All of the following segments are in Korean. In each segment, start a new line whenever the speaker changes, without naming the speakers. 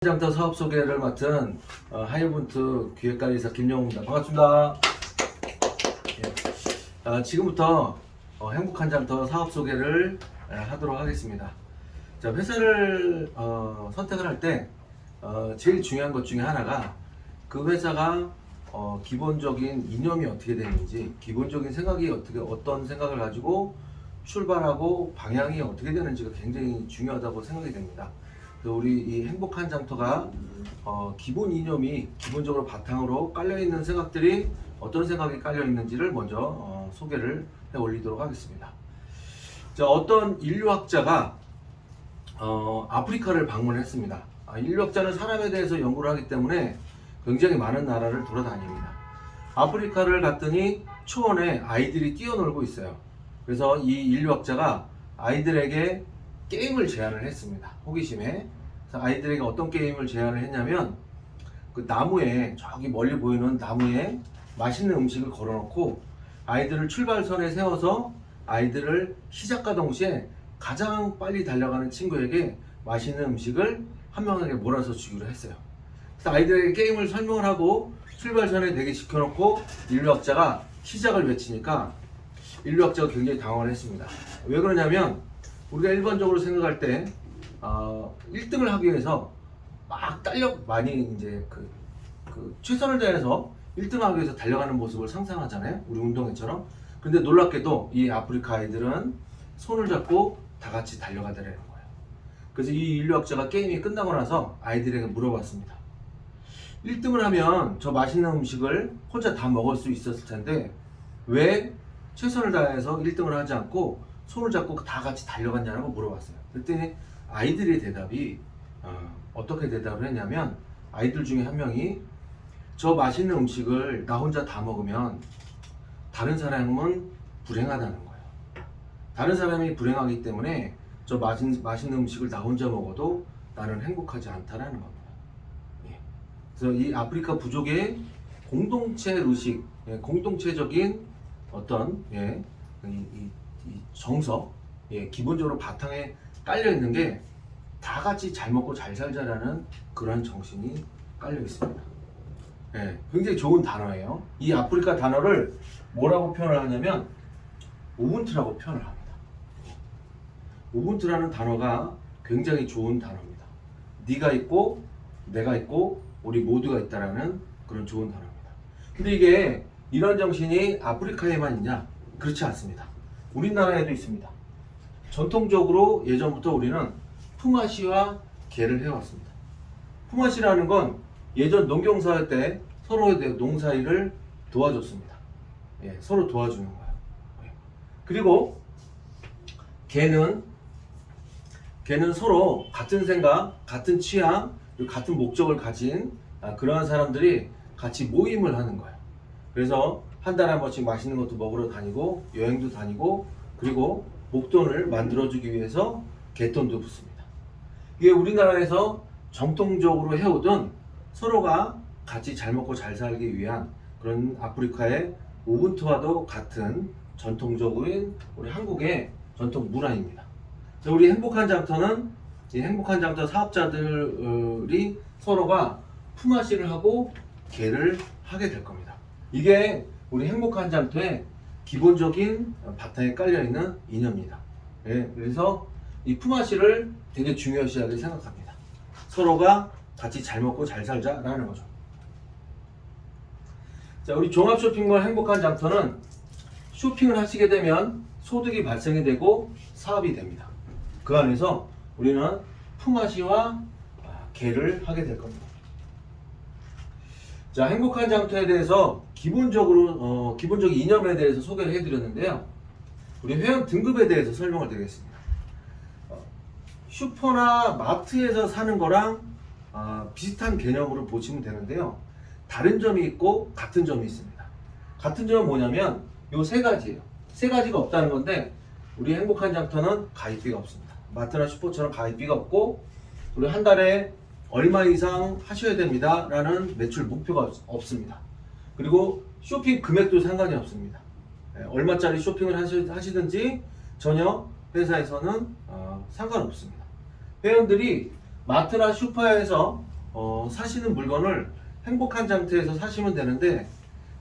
장터 사업 소개를 맡은 하이브런트 기획관리사 김영우입니다. 반갑습니다. 지금부터 행복한 장터 사업 소개를 하도록 하겠습니다. 자, 회사를 선택을 할 때 제일 중요한 것 중에 하나가 그 회사가 기본적인 이념이 어떻게 되는지, 기본적인 생각이 어떤 생각을 가지고 출발하고 방향이 어떻게 되는지가 굉장히 중요하다고 생각이 됩니다. 우리 이 행복한 장터가 기본 이념이 기본적으로 바탕으로 깔려있는 생각들이 어떤 생각이 깔려있는지를 먼저 소개를 해 올리도록 하겠습니다. 자, 어떤 인류학자가 아프리카를 방문했습니다. 인류학자는 사람에 대해서 연구를 하기 때문에 굉장히 많은 나라를 돌아다닙니다. 아프리카를 갔더니 초원에 아이들이 뛰어놀고 있어요. 그래서 이 인류학자가 아이들에게 게임을 제안을 했습니다. 호기심에. 그래서 아이들에게 어떤 게임을 제안을 했냐면, 그 나무에, 저기 멀리 보이는 나무에 맛있는 음식을 걸어놓고 아이들을 출발선에 세워서 아이들을 시작과 동시에 가장 빨리 달려가는 친구에게 맛있는 음식을 한 명에게 몰아서 주기로 했어요. 그래서 아이들에게 게임을 설명을 하고 출발선에 대기시켜놓고 인류학자가 시작을 외치니까 인류학자가 굉장히 당황을 했습니다. 왜 그러냐면, 우리가 일반적으로 생각할 때 1등을 하기 위해서 막 많이 이제 최선을 다해서 1등 하기 위해서 달려가는 모습을 상상하잖아요. 우리 운동회처럼. 근데 놀랍게도 이 아프리카 아이들은 손을 잡고 다 같이 달려가더라는 거예요. 그래서 이 인류학자가 게임이 끝나고 나서 아이들에게 물어봤습니다. 1등을 하면 저 맛있는 음식을 혼자 다 먹을 수 있었을 텐데 왜 최선을 다해서 1등을 하지 않고 손을 잡고 다 같이 달려갔냐고 물어봤어요. 그랬더니 아이들의 대답이 어떻게 대답을 했냐면, 아이들 중에 한 명이 저 맛있는 음식을 나 혼자 다 먹으면 다른 사람은 불행하다는 거예요. 다른 사람이 불행하기 때문에 저 맛있는 음식을 나 혼자 먹어도 나는 행복하지 않다라는 겁니다. 그래서 이 아프리카 부족의 공동체 의식, 공동체적인 어떤 이 정서, 기본적으로 바탕에 깔려 있는 게 다 같이 잘 먹고 잘 살자라는 그런 정신이 깔려 있습니다. 굉장히 좋은 단어예요. 이 아프리카 단어를 뭐라고 표현을 하냐면 우분투라고 표현을 합니다. 우분투라는 단어가 굉장히 좋은 단어입니다. 네가 있고 내가 있고 우리 모두가 있다라는 그런 좋은 단어입니다. 근데 이게 이런 정신이 아프리카에만 있냐? 그렇지 않습니다. 우리나라에도 있습니다. 전통적으로 예전부터 우리는 품앗이와 계를 해왔습니다. 품앗이라는 건 예전 농경사할 때 서로의 농사일을 도와줬습니다. 서로 도와주는 거예요. 그리고 계는 서로 같은 생각, 같은 취향, 같은 목적을 가진 그러한 사람들이 같이 모임을 하는 거예요. 그래서 한 달에 한 번씩 맛있는 것도 먹으러 다니고 여행도 다니고, 그리고 목돈을 만들어주기 위해서 갯돈도 붓습니다. 이게 우리나라에서 정통적으로 해오던 서로가 같이 잘 먹고 잘 살기 위한 그런 아프리카의 우분투와도 같은 전통적인 우리 한국의 전통 문화입니다. 우리 행복한 장터는 이 행복한 장터 사업자들이 서로가 품앗이를 하고 계를 하게 될 겁니다. 이게 우리 행복한 장터의 기본적인 바탕에 깔려있는 이념입니다. 그래서 이 품앗이를 되게 중요시하게 생각합니다. 서로가 같이 잘 먹고 잘 살자라는 거죠. 자, 우리 종합쇼핑몰 행복한 장터는 쇼핑을 하시게 되면 소득이 발생이 되고 사업이 됩니다. 그 안에서 우리는 품앗이와 계를 하게 될 겁니다. 자, 행복한 장터에 대해서 기본적인 이념에 대해서 소개를 해드렸는데요. 우리 회원 등급에 대해서 설명을 드리겠습니다. 슈퍼나 마트에서 사는 거랑 비슷한 개념으로 보시면 되는데요. 다른 점이 있고 같은 점이 있습니다. 같은 점은 뭐냐면 요 세 가지예요. 세 가지가 없다는 건데, 우리 행복한 장터는 가입비가 없습니다. 마트나 슈퍼처럼 가입비가 없고, 우리 한 달에 얼마 이상 하셔야 됩니다 라는 매출 목표가 없습니다. 그리고 쇼핑 금액도 상관이 없습니다. 얼마짜리 쇼핑을 하시든지 전혀 회사에서는 상관없습니다. 회원들이 마트나 슈퍼에서 사시는 물건을 행복한 상태에서 사시면 되는데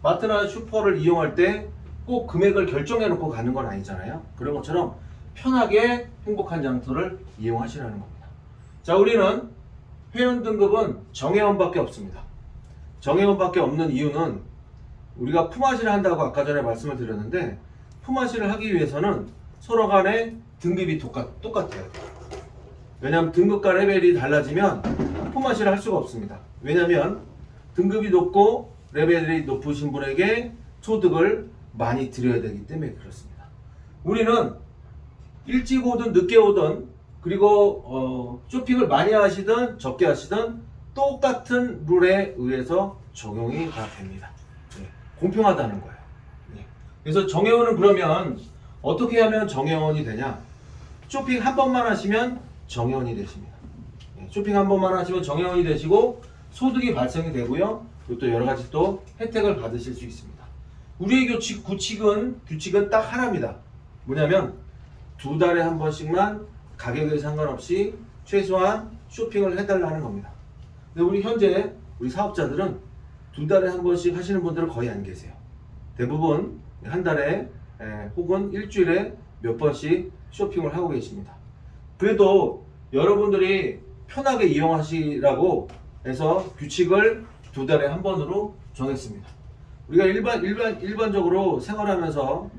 마트나 슈퍼를 이용할 때 꼭 금액을 결정해 놓고 가는 건 아니잖아요. 그런 것처럼 편하게 행복한 장터를 이용하시라는 겁니다. 자, 우리는 회원 등급은 정회원밖에 없습니다. 정회원밖에 없는 이유는 우리가 품앗이를 한다고 아까 전에 말씀을 드렸는데 품앗이를 하기 위해서는 서로 간에 등급이 똑같아요. 왜냐하면 등급과 레벨이 달라지면 품앗이를 할 수가 없습니다. 왜냐하면 등급이 높고 레벨이 높으신 분에게 소득을 많이 드려야 되기 때문에 그렇습니다. 우리는 일찍 오든 늦게 오든 그리고 쇼핑을 많이 하시든 적게 하시든 똑같은 룰에 의해서 적용이 다 됩니다. 네, 공평하다는 거예요. 네. 그래서 정회원은 그러면 어떻게 하면 정회원이 되냐? 쇼핑 한 번만 하시면 정회원이 되십니다. 네, 쇼핑 한 번만 하시면 정회원이 되시고 소득이 발생이 되고요. 그리고 또 여러 가지 또 혜택을 받으실 수 있습니다. 우리의 규칙은 딱 하나입니다. 뭐냐면 2달에 한 번씩만 가격에 상관없이 최소한 쇼핑을 해달라는 겁니다. 근데 우리 현재 우리 사업자들은 2달에 한 번씩 하시는 분들은 거의 안 계세요. 대부분 한 달에 혹은 일주일에 몇 번씩 쇼핑을 하고 계십니다. 그래도 여러분들이 편하게 이용하시라고 해서 규칙을 2달에 한 번으로 정했습니다. 우리가 일반적으로 생활하면서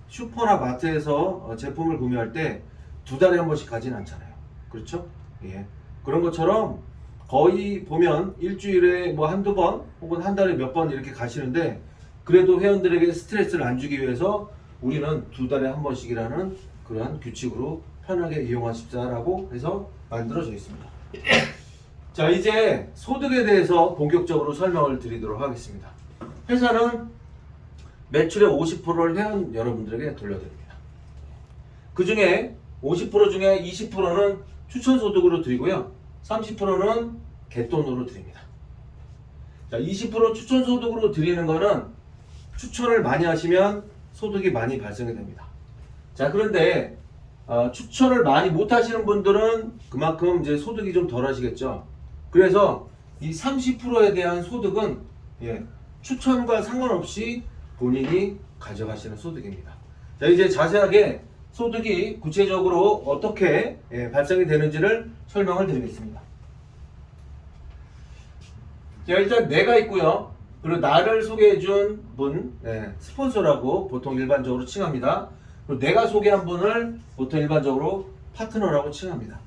슈퍼나 마트에서 제품을 구매할 때 2달에 한 번씩 가진 않잖아요. 그렇죠? 예. 그런 것처럼 거의 보면 일주일에 뭐 한두 번 혹은 한 달에 몇 번 이렇게 가시는데 그래도 회원들에게 스트레스를 안 주기 위해서 우리는 2달에 한 번씩이라는 그러한 규칙으로 편하게 이용하십사라고 해서 만들어져 있습니다. 자, 이제 소득에 대해서 본격적으로 설명을 드리도록 하겠습니다. 회사는 매출의 50%를 회원 여러분들에게 돌려드립니다. 그 중에 50% 중에 20%는 추천소득으로 드리고요. 30%는 갯돈으로 드립니다. 자, 20% 추천소득으로 드리는 거는 추천을 많이 하시면 소득이 많이 발생이 됩니다. 자, 그런데 추천을 많이 못 하시는 분들은 그만큼 이제 소득이 좀 덜 하시겠죠. 그래서 이 30%에 대한 소득은 추천과 상관없이 본인이 가져가시는 소득입니다. 자, 이제 자세하게 소득이 구체적으로 어떻게 발생이 되는지를 설명을 드리겠습니다. 자, 일단 내가 있고요. 그리고 나를 소개해 준 분, 스폰서라고 보통 일반적으로 칭합니다. 그리고 내가 소개한 분을 보통 일반적으로 파트너라고 칭합니다.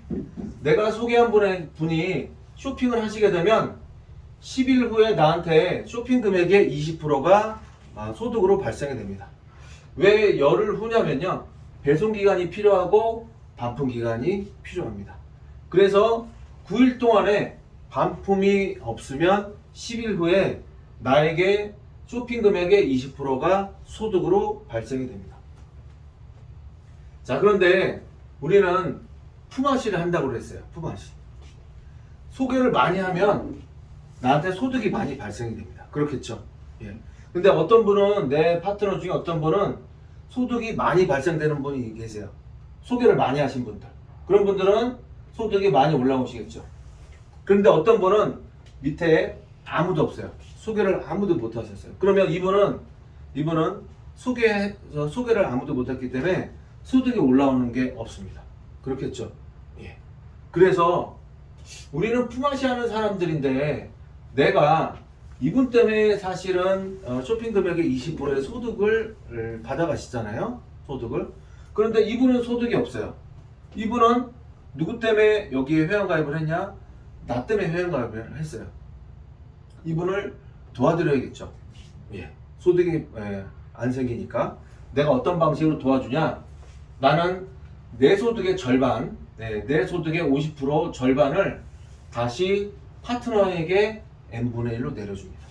내가 소개한 분이 쇼핑을 하시게 되면 10일 후에 나한테 쇼핑 금액의 20%가 소득으로 발생이 됩니다. 왜 열흘 후냐면요. 배송 기간이 필요하고 반품 기간이 필요합니다. 그래서 9일 동안에 반품이 없으면 10일 후에 나에게 쇼핑 금액의 20%가 소득으로 발생이 됩니다. 자, 그런데 우리는 품앗이를 한다고 그랬어요. 품앗이. 소개를 많이 하면 나한테 소득이 많이 발생이 됩니다. 그렇겠죠? 예. 근데 어떤 분은 내 파트너 중에 어떤 분은 소득이 많이 발생되는 분이 계세요. 소개를 많이 하신 분들. 그런 분들은 소득이 많이 올라오시겠죠. 그런데 어떤 분은 밑에 아무도 없어요. 소개를 아무도 못 하셨어요. 그러면 이분은 소개를 아무도 못 했기 때문에 소득이 올라오는 게 없습니다. 그렇겠죠? 예. 그래서 우리는 품앗이 하는 사람들인데 내가 이분 때문에 사실은 쇼핑 금액의 20%의 소득을 받아가시잖아요. 소득을. 그런데 이분은 소득이 없어요. 이분은 누구 때문에 여기에 회원가입을 했냐? 나 때문에 회원가입을 했어요. 이분을 도와드려야겠죠. 예. 소득이 안 생기니까 내가 어떤 방식으로 도와주냐? 나는 내 소득의 절반, 내 소득의 50% 절반을 다시 파트너에게 n분의 1로 내려줍니다.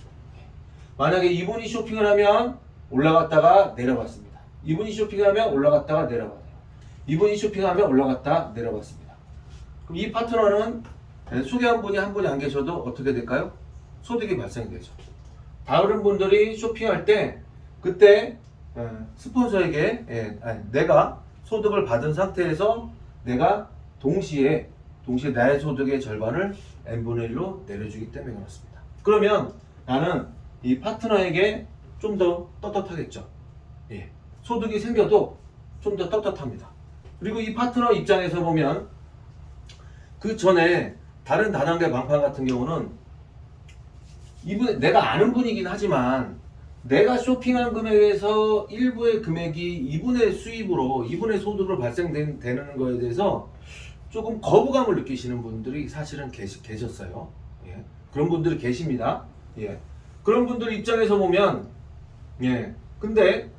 만약에 이분이 쇼핑을 하면 올라갔다가 내려갔습니다. 이분이 쇼핑을 하면 올라갔다가 내려가요. 이분이 쇼핑하면 올라갔다 내려갔습니다. 그럼 이 파트너는 소개한 분이 한 분이 안 계셔도 어떻게 될까요? 소득이 발생이 되죠. 다른 분들이 쇼핑할 때 그때 스폰서에게 내가 소득을 받은 상태에서 내가 동시에 나의 소득의 절반을 n분의 1로 내려주기 때문에 그렇습니다. 그러면 나는 이 파트너에게 좀 더 떳떳하겠죠. 예. 소득이 생겨도 좀 더 떳떳합니다. 그리고 이 파트너 입장에서 보면 그 전에 다른 다단계 방판 같은 경우는 이분 내가 아는 분이긴 하지만 내가 쇼핑한 금액에서 일부의 금액이 이분의 수입으로 이분의 소득으로 발생되는 거에 대해서 조금 거부감을 느끼시는 분들이 사실은 계셨어요. 예. 그런 분들이 계십니다. 예. 그런 분들 입장에서 보면 근데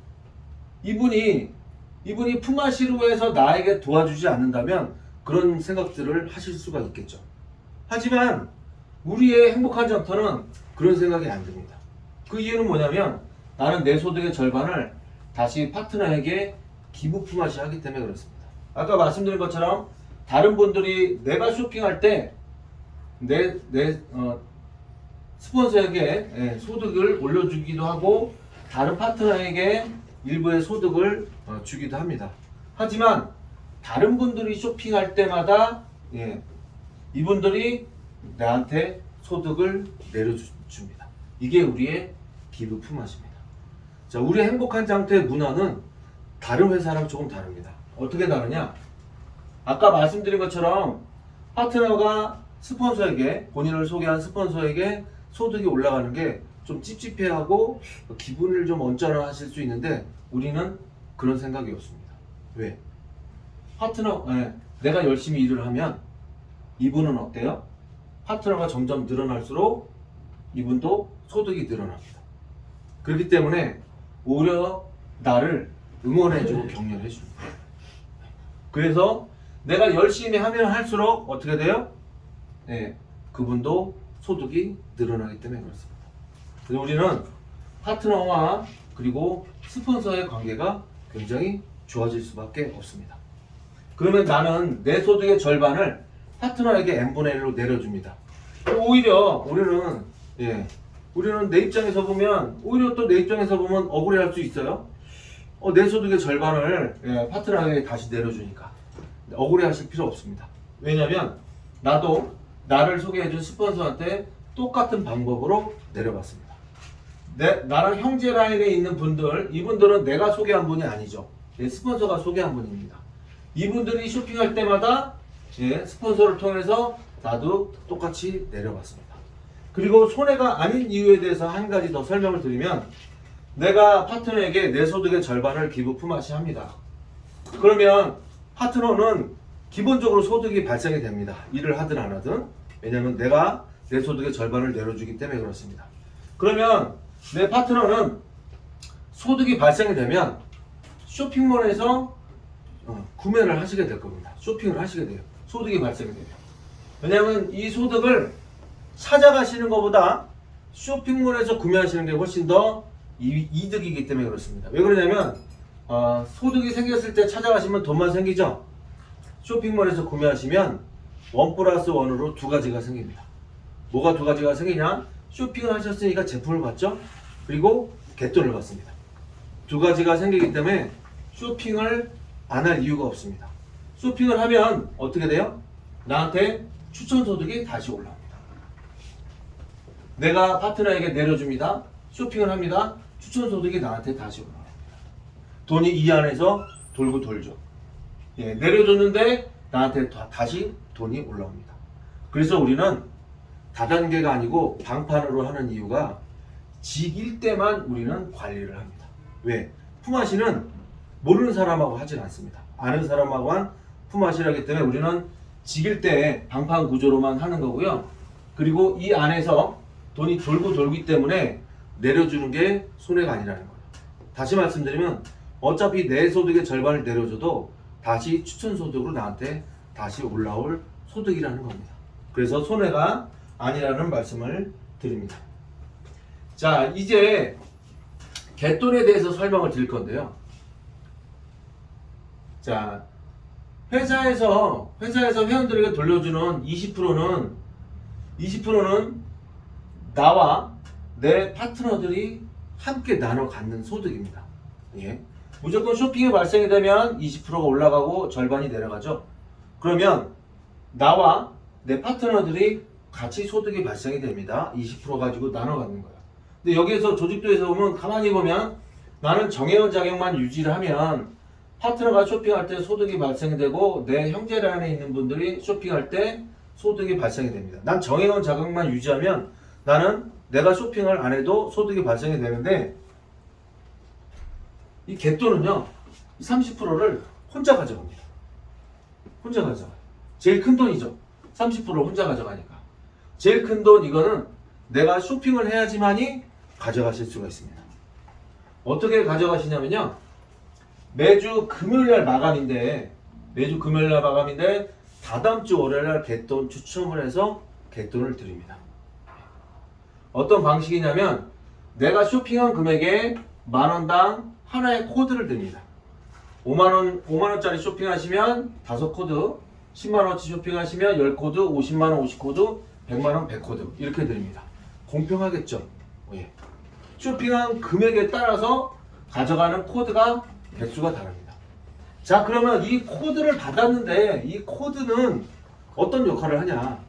이분이 품앗이로 해서 나에게 도와주지 않는다면 그런 생각들을 하실 수가 있겠죠. 하지만 우리의 행복한 장터는 그런 생각이 안 듭니다. 그 이유는 뭐냐면 나는 내 소득의 절반을 다시 파트너에게 기부 품앗이 하기 때문에 그렇습니다. 아까 말씀드린 것처럼 다른 분들이 내가 쇼핑할 때 스폰서에게 소득을 올려주기도 하고 다른 파트너에게 일부의 소득을 주기도 합니다. 하지만 다른 분들이 쇼핑할 때마다 이분들이 나한테 소득을 내려줍니다. 이게 우리의 기부 품앗입니다. 자, 우리의 행복한 장터의 문화는 다른 회사랑 조금 다릅니다. 어떻게 다르냐? 아까 말씀드린 것처럼 파트너가 스폰서에게 본인을 소개한 스폰서에게 소득이 올라가는 게 좀 찝찝해하고 기분을 좀 언짢아하실 수 있는데 우리는 그런 생각이 없습니다. 왜? 내가 열심히 일을 하면 이분은 어때요? 파트너가 점점 늘어날수록 이분도 소득이 늘어납니다. 그렇기 때문에 오히려 나를 응원해주고 격려해줍니다. 그래서 내가 열심히 하면 할수록 어떻게 돼요? 그분도 소득이 늘어나기 때문에 그렇습니다. 그래서 우리는 파트너와 그리고 스폰서의 관계가 굉장히 좋아질 수밖에 없습니다. 그러면 나는 내 소득의 절반을 파트너에게 n분의 1로 내려줍니다. 오히려 우리는 내 입장에서 보면 오히려 또 내 입장에서 보면 억울해할 수 있어요. 내 소득의 절반을 파트너에게 다시 내려주니까 억울해하실 필요 없습니다. 왜냐하면 나도 나를 소개해준 스폰서한테 똑같은 방법으로 내려봤습니다. 나랑 형제 라인에 있는 분들, 이분들은 내가 소개한 분이 아니죠. 스폰서가 소개한 분입니다. 이분들이 쇼핑할 때마다 스폰서를 통해서 나도 똑같이 내려봤습니다. 그리고 손해가 아닌 이유에 대해서 한 가지 더 설명을 드리면 내가 파트너에게 내 소득의 절반을 기부 품앗이 합니다. 그러면 파트너는 기본적으로 소득이 발생이 됩니다. 일을 하든 안 하든. 왜냐하면 내가 내 소득의 절반을 내려주기 때문에 그렇습니다. 그러면 내 파트너는 소득이 발생이 되면 쇼핑몰에서 구매를 하시게 될 겁니다. 쇼핑을 하시게 돼요. 소득이 발생이 되면. 왜냐하면 이 소득을 찾아가시는 것보다 쇼핑몰에서 구매하시는 게 훨씬 더 이득이기 때문에 그렇습니다. 왜 그러냐면 소득이 생겼을 때 찾아가시면 돈만 생기죠. 쇼핑몰에서 구매하시면 1+1으로 두 가지가 생깁니다. 뭐가 두 가지가 생기냐? 쇼핑을 하셨으니까 제품을 받죠. 그리고 갯돈을 받습니다. 두 가지가 생기기 때문에 쇼핑을 안 할 이유가 없습니다. 쇼핑을 하면 어떻게 돼요? 나한테 추천 소득이 다시 올라옵니다. 내가 파트너에게 내려줍니다. 쇼핑을 합니다. 추천 소득이 나한테 다시 올라옵니다. 돈이 이 안에서 돌고 돌죠. 내려줬는데 나한테 다시 돈이 올라옵니다. 그래서 우리는 다단계가 아니고 방판으로 하는 이유가 직일 때만 우리는 관리를 합니다. 왜? 품앗이는 모르는 사람하고 하진 않습니다. 아는 사람하고 한 품앗이를 하기 때문에 우리는 직일 때 방판 구조로만 하는 거고요. 그리고 이 안에서 돈이 돌고 돌기 때문에 내려주는 게 손해가 아니라는 거예요. 다시 말씀드리면 어차피 내 소득의 절반을 내려줘도 다시 추천 소득으로 나한테 다시 올라올 소득이라는 겁니다. 그래서 손해가 아니라는 말씀을 드립니다. 자, 이제 갯돈에 대해서 설명을 드릴 건데요. 자, 회사에서 회원들에게 돌려주는 20%는 나와 내 파트너들이 함께 나눠 갖는 소득입니다. 무조건 쇼핑이 발생이 되면 20%가 올라가고 절반이 내려가죠. 그러면 나와 내 파트너들이 같이 소득이 발생이 됩니다. 20% 가지고 나눠 갖는 거예요. 근데 여기에서 조직도에서 보면 가만히 보면 나는 정해온 자격만 유지를 하면 파트너가 쇼핑할 때 소득이 발생되고 내 형제란에 있는 분들이 쇼핑할 때 소득이 발생이 됩니다. 난 정해놓은 자격만 유지하면 나는 내가 쇼핑을 안 해도 소득이 발생이 되는데 이 갯돈은요 30%를 혼자 가져갑니다. 혼자 가져가요. 제일 큰 돈이죠. 30%를 혼자 가져가니까. 제일 큰 돈 이거는 내가 쇼핑을 해야지만이 가져가실 수가 있습니다. 어떻게 가져가시냐면요. 매주 금요일날 마감인데 다다음 주 월요일날 갯돈 추첨을 해서 갯돈을 드립니다. 어떤 방식이냐면 내가 쇼핑한 금액에 만원당 하나의 코드를 드립니다. 5만원짜리 쇼핑하시면 5코드, 10만원어치 쇼핑하시면 10코드, 50만원 50코드, 100만원 100코드 이렇게 드립니다. 공평하겠죠? 예. 쇼핑한 금액에 따라서 가져가는 코드가 개수가 다릅니다. 자, 그러면 이 코드를 받았는데 이 코드는 어떤 역할을 하냐?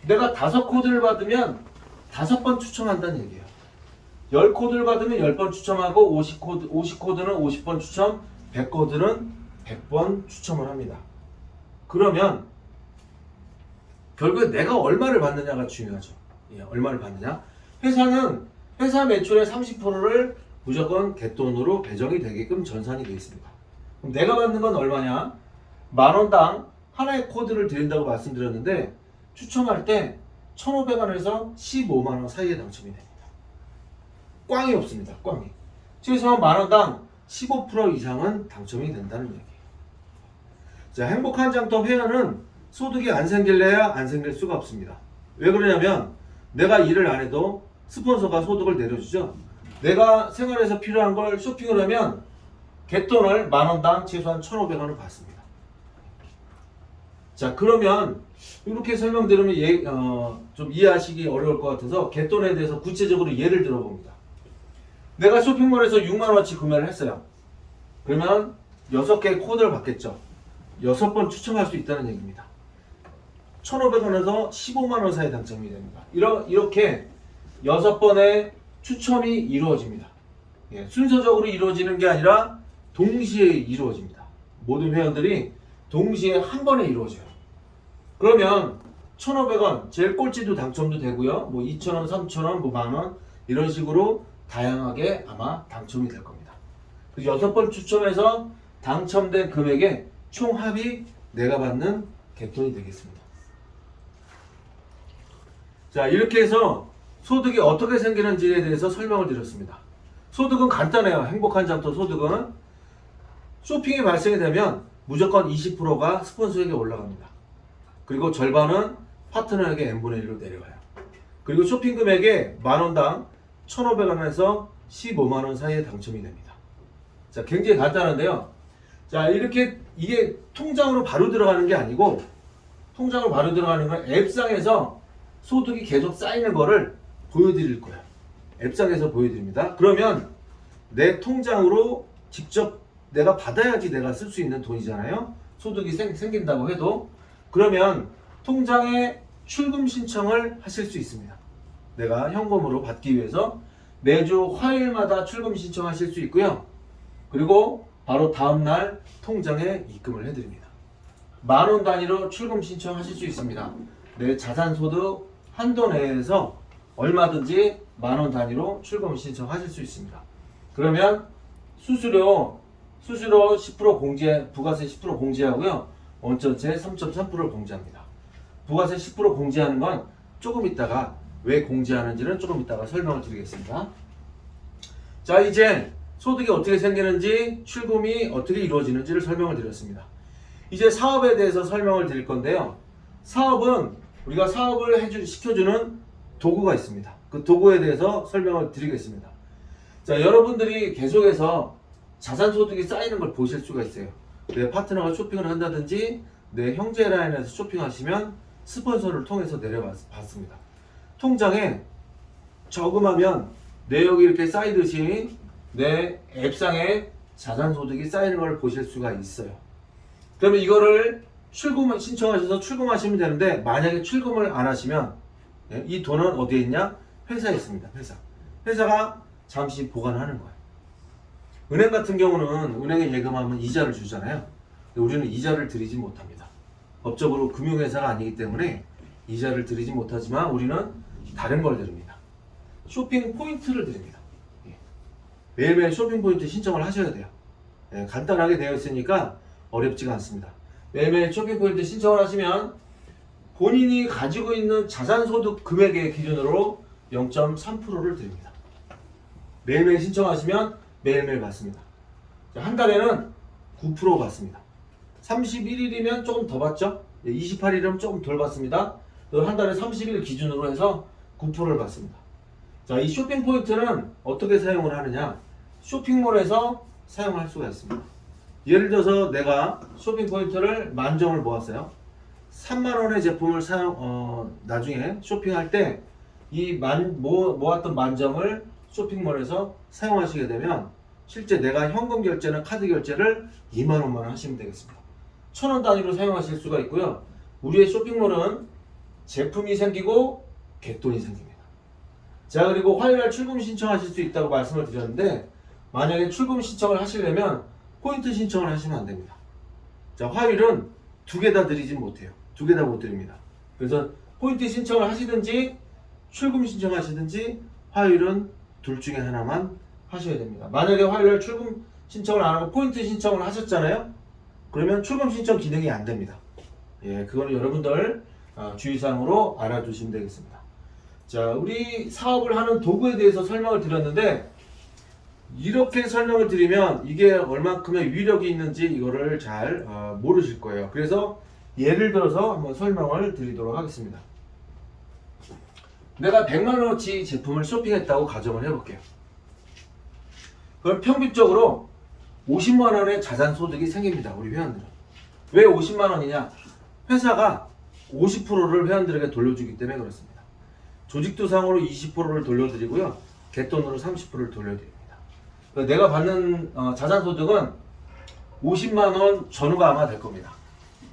내가 5코드를 받으면 5번 추첨한다는 얘기예요. 10코드를 받으면 10번 추첨하고 50코드는 50번 추첨, 100코드는 100번 추첨을 합니다. 그러면 결국에 내가 얼마를 받느냐가 중요하죠. 예, 얼마를 받느냐? 회사는 회사 매출의 30%를 무조건 갯돈으로 배정이 되게끔 전산이 되어 있습니다. 그럼 내가 받는 건 얼마냐? 만원당 하나의 코드를 드린다고 말씀드렸는데 추첨할 때 1,500원에서 15만원 사이에 당첨이 됩니다. 꽝이 없습니다. 꽝이. 최소한 만원당 15% 이상은 당첨이 된다는 얘기예요. 자, 행복한 장터 회원은 소득이 안 생길래야 안 생길 수가 없습니다. 왜 그러냐면 내가 일을 안 해도 스폰서가 소득을 내려주죠. 내가 생활에서 필요한 걸 쇼핑을 하면 갯돈을 만원당 최소한 1,500원을 받습니다. 자, 그러면 이렇게 설명드리면 좀 이해하시기 어려울 것 같아서 갯돈에 대해서 구체적으로 예를 들어봅니다. 내가 쇼핑몰에서 6만원어치 구매를 했어요. 그러면 6개의 코드를 받겠죠. 6번 추첨할 수 있다는 얘기입니다. 1,500원에서 15만원 사이 당첨이 됩니다. 이렇게 6번의 추첨이 이루어집니다. 예, 순서적으로 이루어지는 게 아니라 동시에 이루어집니다. 모든 회원들이 동시에 한 번에 이루어져요. 그러면 1,500원 제일 꼴찌도 당첨도 되고요. 뭐 2,000원, 3,000원, 뭐 만원 이런 식으로 다양하게 아마 당첨이 될 겁니다. 그 6번 추첨해서 당첨된 금액의 총합이 내가 받는 갯돈이 되겠습니다. 자, 이렇게 해서 소득이 어떻게 생기는지에 대해서 설명을 드렸습니다. 소득은 간단해요. 행복한 장터 소득은 쇼핑이 발생이 되면 무조건 20%가 스폰서에게 올라갑니다. 그리고 절반은 파트너에게 n분의 1로 내려가요. 그리고 쇼핑 금액에 만원당 1,500원에서 15만원 사이에 당첨이 됩니다. 자, 굉장히 간단한데요. 자, 이렇게 이게 통장으로 바로 들어가는 게 아니고 통장으로 바로 들어가는 건 앱상에서 소득이 계속 쌓이는 거를 보여드릴 거예요. 앱상에서 보여드립니다. 그러면 내 통장으로 직접 내가 받아야지 내가 쓸 수 있는 돈이잖아요. 소득이 생긴다고 해도. 그러면 통장에 출금 신청을 하실 수 있습니다. 내가 현금으로 받기 위해서 매주 화요일마다 출금 신청하실 수 있고요. 그리고 바로 다음날 통장에 입금을 해드립니다. 만원 단위로 출금 신청하실 수 있습니다. 내 자산소득 한도 내에서 얼마든지 만원 단위로 출금 신청하실 수 있습니다. 그러면 수수료 10% 부가세 10% 공제하고요. 원전세 3.3%를 공제합니다. 부가세 10% 공제하는 건 조금 있다가 왜 공제하는지는 조금 있다가 설명을 드리겠습니다. 자, 이제 소득이 어떻게 생기는지 출금이 어떻게 이루어지는지를 설명을 드렸습니다. 이제 사업에 대해서 설명을 드릴 건데요. 사업은 우리가 사업을 시켜주는 도구가 있습니다. 그 도구에 대해서 설명을 드리겠습니다. 자, 여러분들이 계속해서 자산소득이 쌓이는 걸 보실 수가 있어요. 내 파트너가 쇼핑을 한다든지 내 형제 라인에서 쇼핑하시면 스폰서를 통해서 내려받습니다. 통장에 저금하면 내역이 이렇게 쌓이듯이 내 앱상에 자산소득이 쌓이는 걸 보실 수가 있어요. 그러면 이거를 출금 신청하셔서 출금하시면 되는데 만약에 출금을 안 하시면 예? 이 돈은 어디에 있냐? 회사에 있습니다. 회사가 잠시 보관하는 거예요. 은행 같은 경우는 은행에 예금하면 이자를 주잖아요. 근데 우리는 이자를 드리지 못합니다. 법적으로 금융회사가 아니기 때문에 이자를 드리지 못하지만 우리는 다른 걸 드립니다. 쇼핑 포인트를 드립니다. 예. 매일매일 쇼핑 포인트 신청을 하셔야 돼요. 예, 간단하게 되어 있으니까 어렵지가 않습니다. 매일매일 쇼핑 포인트 신청을 하시면 본인이 가지고 있는 자산소득 금액의 기준으로 0.3%를 드립니다. 매일매일 신청하시면 매일매일 받습니다. 한 달에는 9% 받습니다. 31일이면 조금 더 받죠? 28일이면 조금 덜 받습니다. 한 달에 30일 기준으로 해서 9%를 받습니다. 자, 이 쇼핑 포인트는 어떻게 사용을 하느냐? 쇼핑몰에서 사용할 수가 있습니다. 예를 들어서 내가 쇼핑 포인트를 10,000점을 모았어요. 30,000원의 제품을 나중에 쇼핑할 때 이 모았던 10,000점을 쇼핑몰에서 사용하시게 되면 실제 내가 현금 결제나 카드 결제를 20,000원만 하시면 되겠습니다. 1,000원 단위로 사용하실 수가 있고요. 우리의 쇼핑몰은 제품이 생기고 갯돈이 생깁니다. 자, 그리고 화요일날 출금 신청하실 수 있다고 말씀을 드렸는데 만약에 출금 신청을 하시려면 포인트 신청을 하시면 안 됩니다. 자, 화요일은 두 개 다 드리지 못해요. 두 개 다 못 드립니다. 그래서 포인트 신청을 하시든지 출금 신청하시든지 화요일은 둘 중에 하나만 하셔야 됩니다. 만약에 화요일날 출금 신청을 안 하고 포인트 신청을 하셨잖아요. 그러면 출금 신청 기능이 안 됩니다. 예, 그거는 여러분들 주의사항으로 알아두시면 되겠습니다. 자, 우리 사업을 하는 도구에 대해서 설명을 드렸는데 이렇게 설명을 드리면 이게 얼만큼의 위력이 있는지 이거를 잘 모르실 거예요. 그래서 예를 들어서 한번 설명을 드리도록 하겠습니다. 내가 100만원어치 제품을 쇼핑했다고 가정을 해볼게요. 그럼 평균적으로 50만원의 자산소득이 생깁니다. 우리 회원들은. 왜 50만원이냐? 회사가 50%를 회원들에게 돌려주기 때문에 그렇습니다. 조직도상으로 20%를 돌려드리고요. 갯돈으로 30%를 돌려드립니다. 내가 받는 자산소득은 50만원 전후가 아마 될 겁니다.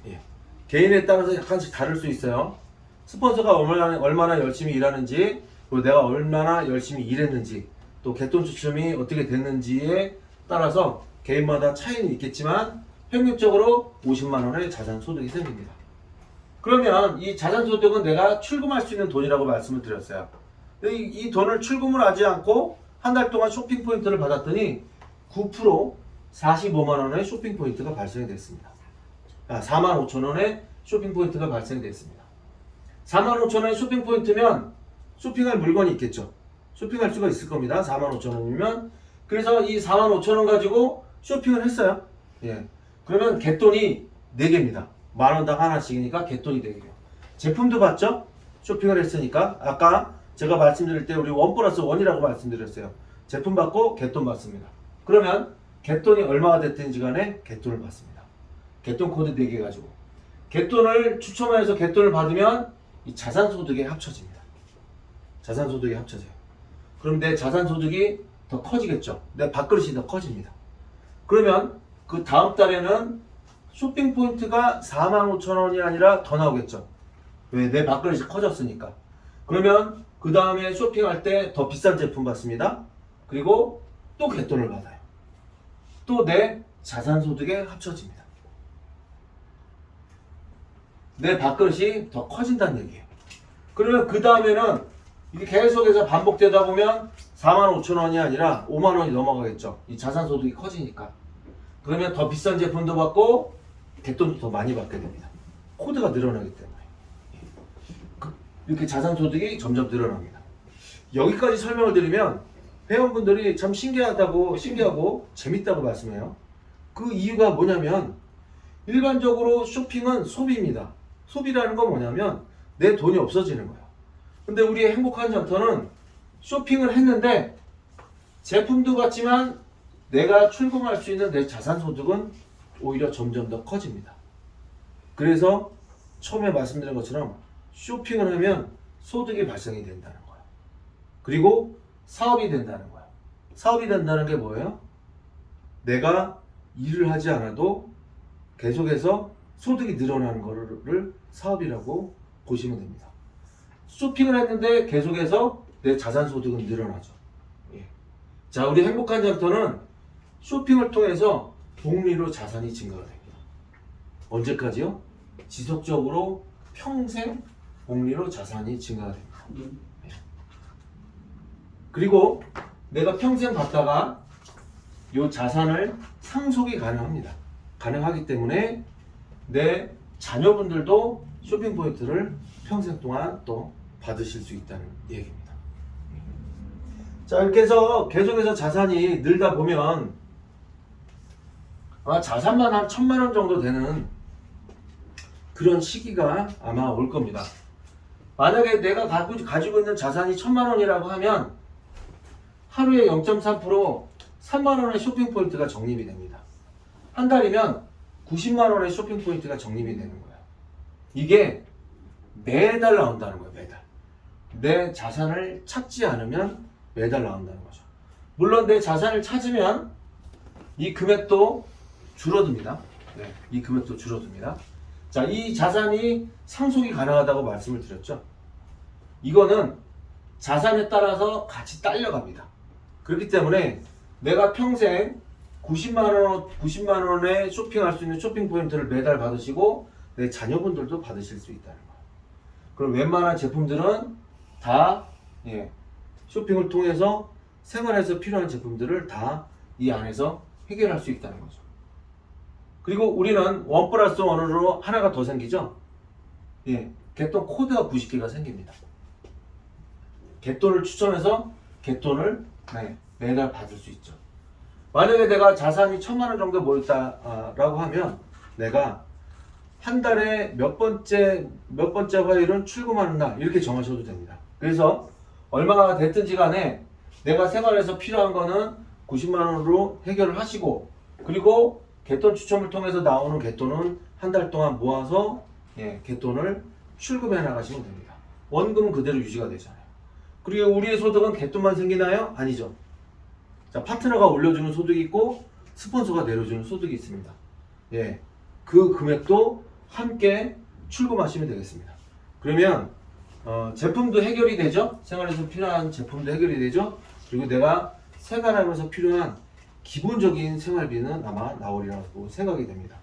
예. 개인에 따라서 약간씩 다를 수 있어요. 스폰서가 얼마나 열심히 일하는지, 그리고 내가 얼마나 열심히 일했는지, 또 갯돈 추첨이 어떻게 됐는지에 따라서 개인마다 차이는 있겠지만 평균적으로 50만원의 자산소득이 생깁니다. 그러면 이 자산소득은 내가 출금할 수 있는 돈이라고 말씀을 드렸어요. 이 돈을 출금을 하지 않고 한 달 동안 쇼핑 포인트를 받았더니 9% 45만원의 쇼핑 포인트가 발생이 됐습니다. 45,000원의 쇼핑 포인트가 발생이 됐습니다. 45,000원의 쇼핑 포인트면 쇼핑할 물건이 있겠죠. 쇼핑할 수가 있을 겁니다. 45,000원이면. 그래서 이 45,000원 가지고 쇼핑을 했어요. 예. 그러면 갯돈이 4개입니다. 만원당 하나씩이니까 갯돈이 4개요. 제품도 받죠? 쇼핑을 했으니까. 아까 제가 말씀드릴 때 우리 1+1이라고 말씀드렸어요. 제품 받고 갯돈 받습니다. 그러면 갯돈이 얼마가 됐든지 간에 갯돈을 받습니다. 갯돈 코드 4개 가지고. 갯돈을 추첨해서 갯돈을 받으면 이 자산소득에 합쳐집니다. 자산소득에 합쳐져요. 그럼 내 자산소득이 더 커지겠죠. 내 밥그릇이 더 커집니다. 그러면 그 다음 달에는 쇼핑 포인트가 45,000원이 아니라 더 나오겠죠. 왜? 내 밥그릇이 커졌으니까. 그러면 그 다음에 쇼핑할 때 더 비싼 제품 받습니다. 그리고 또 갯돈을 받아요. 또 내 자산소득에 합쳐집니다. 내 밥그릇이 더 커진다는 얘기예요. 그러면 그 다음에는 이게 계속해서 반복되다 보면 45,000원이 아니라 50,000원이 넘어가겠죠. 이 자산소득이 커지니까. 그러면 더 비싼 제품도 받고 갯돈도 더 많이 받게 됩니다. 코드가 늘어나기 때문에. 이렇게 자산소득이 점점 늘어납니다. 여기까지 설명을 드리면 회원분들이 참 신기하고 재밌다고 말씀해요. 그 이유가 뭐냐면 일반적으로 쇼핑은 소비입니다. 소비라는 건 뭐냐면 내 돈이 없어지는 거예요. 근데 우리의 행복한 장터는 쇼핑을 했는데 제품도 같지만 내가 출금할 수 있는 내 자산소득은 오히려 점점 더 커집니다. 그래서 처음에 말씀드린 것처럼 쇼핑을 하면 소득이 발생이 된다는 거예요. 그리고 사업이 된다는 거예요. 사업이 된다는 게 뭐예요? 내가 일을 하지 않아도 계속해서 소득이 늘어나는 거를 사업이라고 보시면 됩니다. 쇼핑을 했는데 계속해서 내 자산 소득은 늘어나죠. 예. 자, 우리 행복한 장터는 쇼핑을 통해서 복리로 자산이 증가가 됩니다. 언제까지요? 지속적으로 평생 복리로 자산이 증가가 됩니다. 예. 그리고 내가 평생 받다가 이 자산을 상속이 가능합니다. 가능하기 때문에 내 자녀분들도 쇼핑 포인트를 평생 동안 또 받으실 수 있다는 얘기입니다. 자, 이렇게 해서 계속해서 자산이 늘다 보면 아마 자산만 한 1,000만 원 정도 되는 그런 시기가 아마 올 겁니다. 만약에 내가 가지고 있는 자산이 1,000만 원이라고 하면 하루에 0.3% 3만 원의 쇼핑 포인트가 적립이 됩니다. 한 달이면 90만 원의 쇼핑 포인트가 적립이 되는 거예요. 이게 매달 나온다는 거예요. 매달. 내 자산을 찾지 않으면 매달 나온다는 거죠. 물론 내 자산을 찾으면 이 금액도 줄어듭니다. 네, 이 금액도 줄어듭니다. 자, 이 자산이 상속이 가능하다고 말씀을 드렸죠. 이거는 자산에 따라서 같이 딸려갑니다. 그렇기 때문에 내가 평생 90만 원에 쇼핑할 수 있는 쇼핑 포인트를 매달 받으시고 내 자녀분들도 받으실 수 있다는 거예요. 그럼 웬만한 제품들은 다 쇼핑을 통해서 생활에서 필요한 제품들을 다 이 안에서 해결할 수 있다는 거죠. 그리고 우리는 1+1으로 하나가 더 생기죠. 갯돈 코드가 90개가 생깁니다. 갯돈을 추첨해서 갯돈을 매달 받을 수 있죠. 만약에 내가 자산이 1,000만 원 정도 모였다라고 하면 내가 한 달에 몇 번째 화요일은 출금하는 날 이렇게 정하셔도 됩니다. 그래서 얼마가 됐든지 간에 내가 생활에서 필요한 거는 90만 원으로 해결을 하시고, 그리고 갯돈 추첨을 통해서 나오는 갯돈은 한 달 동안 모아서 갯돈을 출금해 나가시면 됩니다. 원금은 그대로 유지가 되잖아요. 그리고 우리의 소득은 갯돈만 생기나요? 아니죠. 자, 파트너가 올려주는 소득이 있고 스폰서가 내려주는 소득이 있습니다. 그 금액도 함께 출금하시면 되겠습니다. 그러면 제품도 해결이 되죠. 생활에서 필요한 제품도 해결이 되죠. 그리고 내가 생활하면서 필요한 기본적인 생활비는 아마 나오리라고 생각이 됩니다.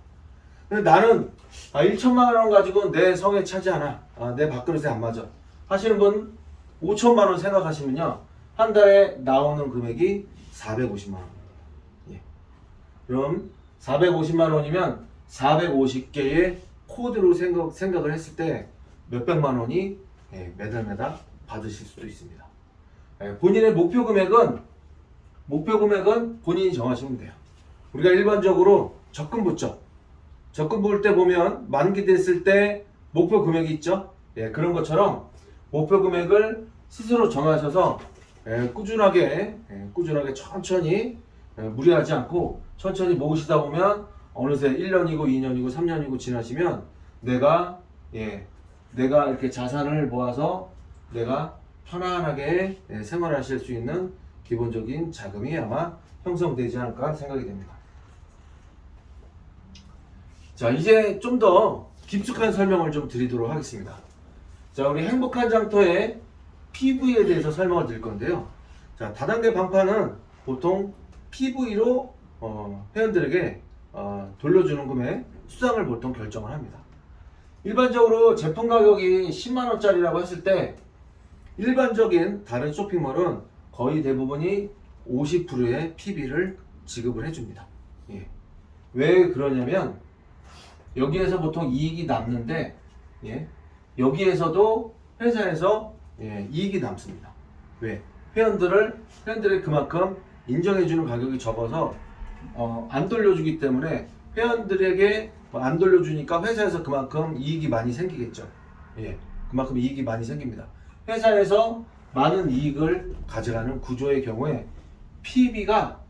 근데 나는 1,000만 원 가지고 내 성에 차지 않아, 내 밥그릇에 안 맞아 하시는 분 5천만 원 생각하시면요, 한 달에 나오는 금액이 450만 원입니다. 그럼 450만 원이면 450개의 코드로 생각을 했을 때 몇백만 원이 매달 받으실 수도 있습니다. 본인의 목표 금액은 본인이 정하시면 돼요. 우리가 일반적으로 적금 붙죠. 적금 볼 때 보면 만기 됐을 때 목표 금액이 있죠. 그런 것처럼 목표 금액을 스스로 정하셔서 꾸준하게 천천히, 무리하지 않고 천천히 모으시다 보면 어느새 1년이고 2년이고 3년이고 지나시면 내가 이렇게 자산을 모아서 내가 편안하게 생활하실 수 있는 기본적인 자금이 아마 형성되지 않을까 생각이 됩니다. 자, 이제 좀 더 깊숙한 설명을 좀 드리도록 하겠습니다. 자, 우리 행복한 장터의 PV에 대해서 설명을 드릴 건데요. 자, 다단계 방판은 보통 PV로 회원들에게 돌려주는 금액 수당을 보통 결정을 합니다. 일반적으로 제품 가격이 10만 원짜리라고 했을 때 일반적인 다른 쇼핑몰은 거의 대부분이 50%의 PV를 지급을 해줍니다. 왜 그러냐면 여기에서 보통 이익이 남는데 여기에서도 회사에서 이익이 남습니다. 왜? 회원들의 그만큼 인정해주는 가격이 적어서 안 돌려주기 때문에 회원들에게 안 돌려주니까 회사에서 그만큼 이익이 많이 생기겠죠. 그만큼 이익이 많이 생깁니다. 회사에서 많은 이익을 가져가는 구조의 경우에 PB가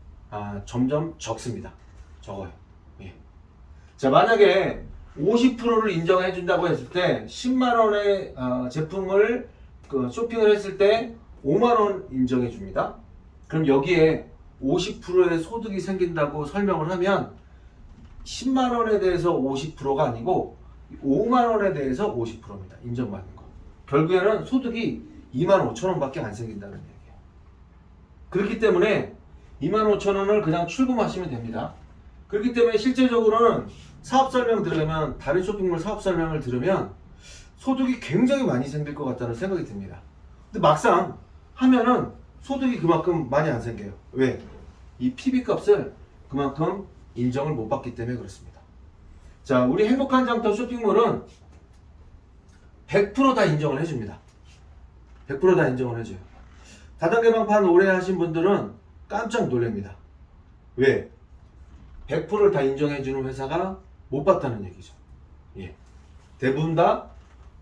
점점 적습니다. 적어요. 자, 만약에 50%를 인정해 준다고 했을 때 10만 원의 제품을 쇼핑을 했을 때 5만 원 인정해 줍니다. 그럼 여기에 50%의 소득이 생긴다고 설명을 하면 10만 원에 대해서 50%가 아니고 5만 원에 대해서 50%입니다. 인정받는 거. 결국에는 소득이 25,000원밖에 안 생긴다는 얘기예요. 그렇기 때문에 25,000원을 그냥 출금하시면 됩니다. 그렇기 때문에 실제적으로는 사업 설명 들으면, 다른 쇼핑몰 사업 설명을 들으면 소득이 굉장히 많이 생길 것 같다는 생각이 듭니다. 근데 막상 하면은 소득이 그만큼 많이 안 생겨요. 왜? 이 PB 값을 그만큼 인정을 못 받기 때문에 그렇습니다. 자, 우리 행복한 장터 쇼핑몰은 100% 다 인정을 해줍니다. 100% 다 인정을 해줘요. 다단계 방판 오래 하신 분들은 깜짝 놀랍니다. 왜? 100%를 다 인정해주는 회사가 못 봤다는 얘기죠. 예. 대부분 다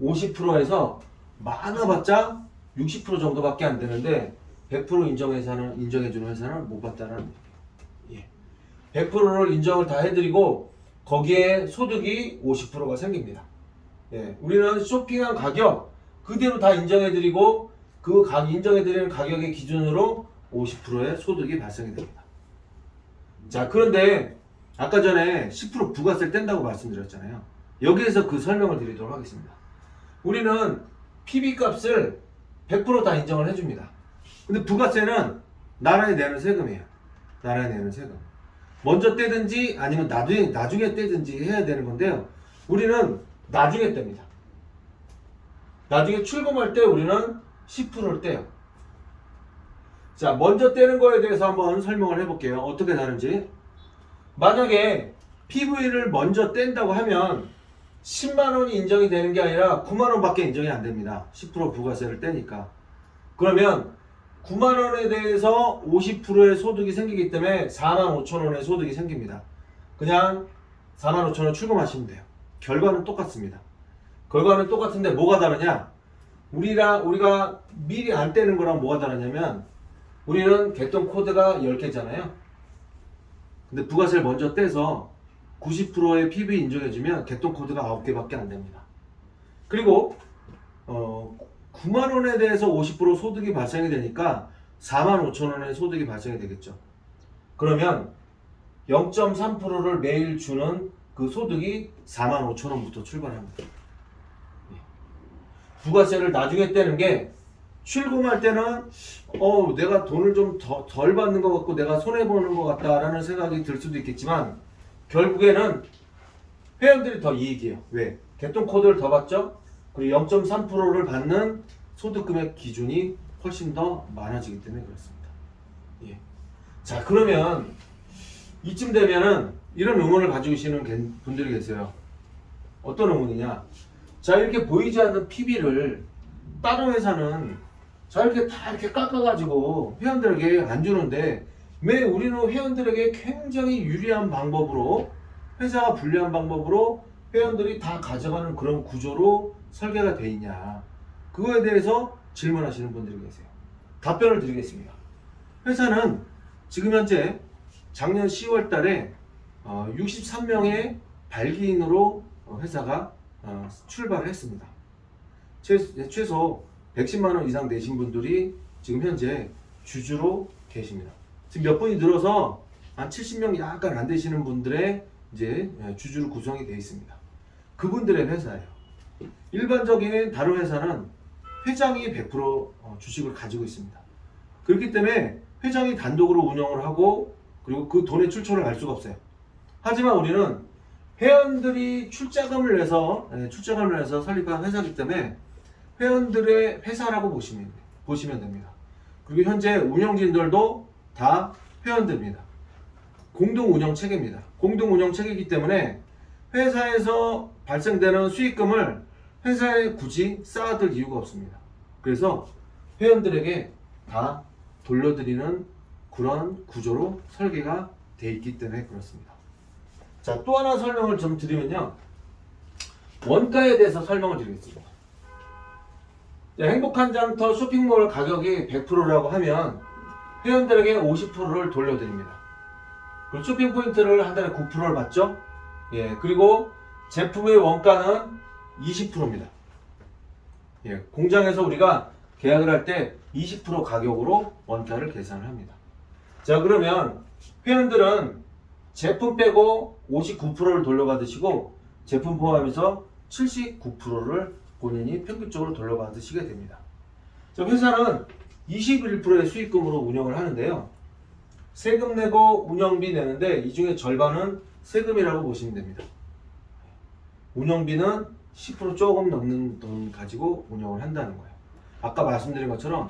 50%에서 많아봤자 60% 정도밖에 안 되는데 100% 인정해주는 회사는 못 봤다는 얘기예요. 예. 100%를 인정을 다 해드리고 거기에 소득이 50%가 생깁니다. 예. 우리는 쇼핑한 가격 그대로 다 인정해드리고 그 인정해드리는 가격의 기준으로 50%의 소득이 발생이 됩니다. 자, 그런데 아까 전에 10% 부가세를 뗀다고 말씀드렸잖아요. 여기에서 그 설명을 드리도록 하겠습니다. 우리는 PB 값을 100% 다 인정을 해줍니다. 근데 부가세는 나라에 내는 세금이에요. 나라에 내는 세금. 먼저 떼든지 아니면 나중에 떼든지 해야 되는 건데요. 우리는 나중에 뗍니다. 나중에 출금할 때 우리는 10%를 떼요. 자, 먼저 떼는 거에 대해서 한번 설명을 해볼게요. 어떻게 다른지. 만약에 PV를 먼저 뗀다고 하면 10만원이 인정이 되는 게 아니라 9만원 밖에 인정이 안 됩니다. 10% 부가세를 떼니까. 그러면 9만원에 대해서 50%의 소득이 생기기 때문에 45,000원의 소득이 생깁니다. 그냥 45,000원 출금하시면 돼요. 결과는 똑같습니다. 결과는 똑같은데 뭐가 다르냐? 우리가 미리 안 떼는 거랑 뭐가 다르냐면 우리는 개똥 코드가 10개잖아요. 근데 부가세를 먼저 떼서 90%의 PB 인정해주면 개똥 코드가 9개밖에 안 됩니다. 그리고 9만원에 대해서 50% 소득이 발생이 되니까 45,000원의 소득이 발생이 되겠죠. 그러면 0.3%를 매일 주는 그 소득이 45,000원부터 출발합니다. 부가세를 나중에 떼는 게 출금할 때는 내가 돈을 좀 덜 받는 것 같고 내가 손해보는 것 같다라는 생각이 들 수도 있겠지만 결국에는 회원들이 더 이익이에요. 왜? 개똥 코드를 더 받죠? 그리고 0.3%를 받는 소득금액 기준이 훨씬 더 많아지기 때문에 그렇습니다. 예. 자, 그러면 이쯤 되면은 이런 의문을 가지고 계시는 분들이 계세요. 어떤 의문이냐? 자, 이렇게 보이지 않는 PB를 다른 회사는 자 이렇게 다 이렇게 깎아가지고 회원들에게 안 주는데 왜 우리는 회원들에게 굉장히 유리한 방법으로 회사가 불리한 방법으로 회원들이 다 가져가는 그런 구조로 설계가 돼 있냐? 그거에 대해서 질문하시는 분들이 계세요. 답변을 드리겠습니다. 회사는 지금 현재 작년 10월 달에 63명의 발기인으로 회사가 출발을 했습니다. 최소 110만 원 이상 내신 분들이 지금 현재 주주로 계십니다. 지금 몇 분이 늘어서 한 70명 약간 안 되시는 분들의 이제 주주로 구성이 되어 있습니다. 그분들의 회사예요. 일반적인 다른 회사는 회장이 100% 주식을 가지고 있습니다. 그렇기 때문에 회장이 단독으로 운영을 하고 그리고 그 돈의 출처를 알 수가 없어요. 하지만 우리는 회원들이 출자금을 내서 설립한 회사이기 때문에 회원들의 회사라고 보시면 됩니다. 그리고 현재 운영진들도 다 회원들입니다. 공동 운영 체계입니다. 공동 운영 체계이기 때문에 회사에서 발생되는 수익금을 회사에 굳이 쌓아둘 이유가 없습니다. 그래서 회원들에게 다 돌려드리는 그런 구조로 설계가 되어 있기 때문에 그렇습니다. 자, 또 하나 설명을 좀 드리면요. 원가에 대해서 설명을 드리겠습니다. 행복한 장터 쇼핑몰 가격이 100%라고 하면 회원들에게 50%를 돌려드립니다. 그리고 쇼핑 포인트를 한 달에 9%를 받죠. 예, 그리고 제품의 원가는 20%입니다. 예, 공장에서 우리가 계약을 할 때 20% 가격으로 원가를 계산을 합니다. 자, 그러면 회원들은 제품 빼고 59%를 돌려받으시고 제품 포함해서 79%를 본인이 평균적으로 돌려받으시게 됩니다. 자, 회사는 21%의 수익금으로 운영을 하는데요. 세금 내고 운영비 내는데 이 중에 절반은 세금이라고 보시면 됩니다. 운영비는 10% 조금 넘는 돈 가지고 운영을 한다는 거예요. 아까 말씀드린 것처럼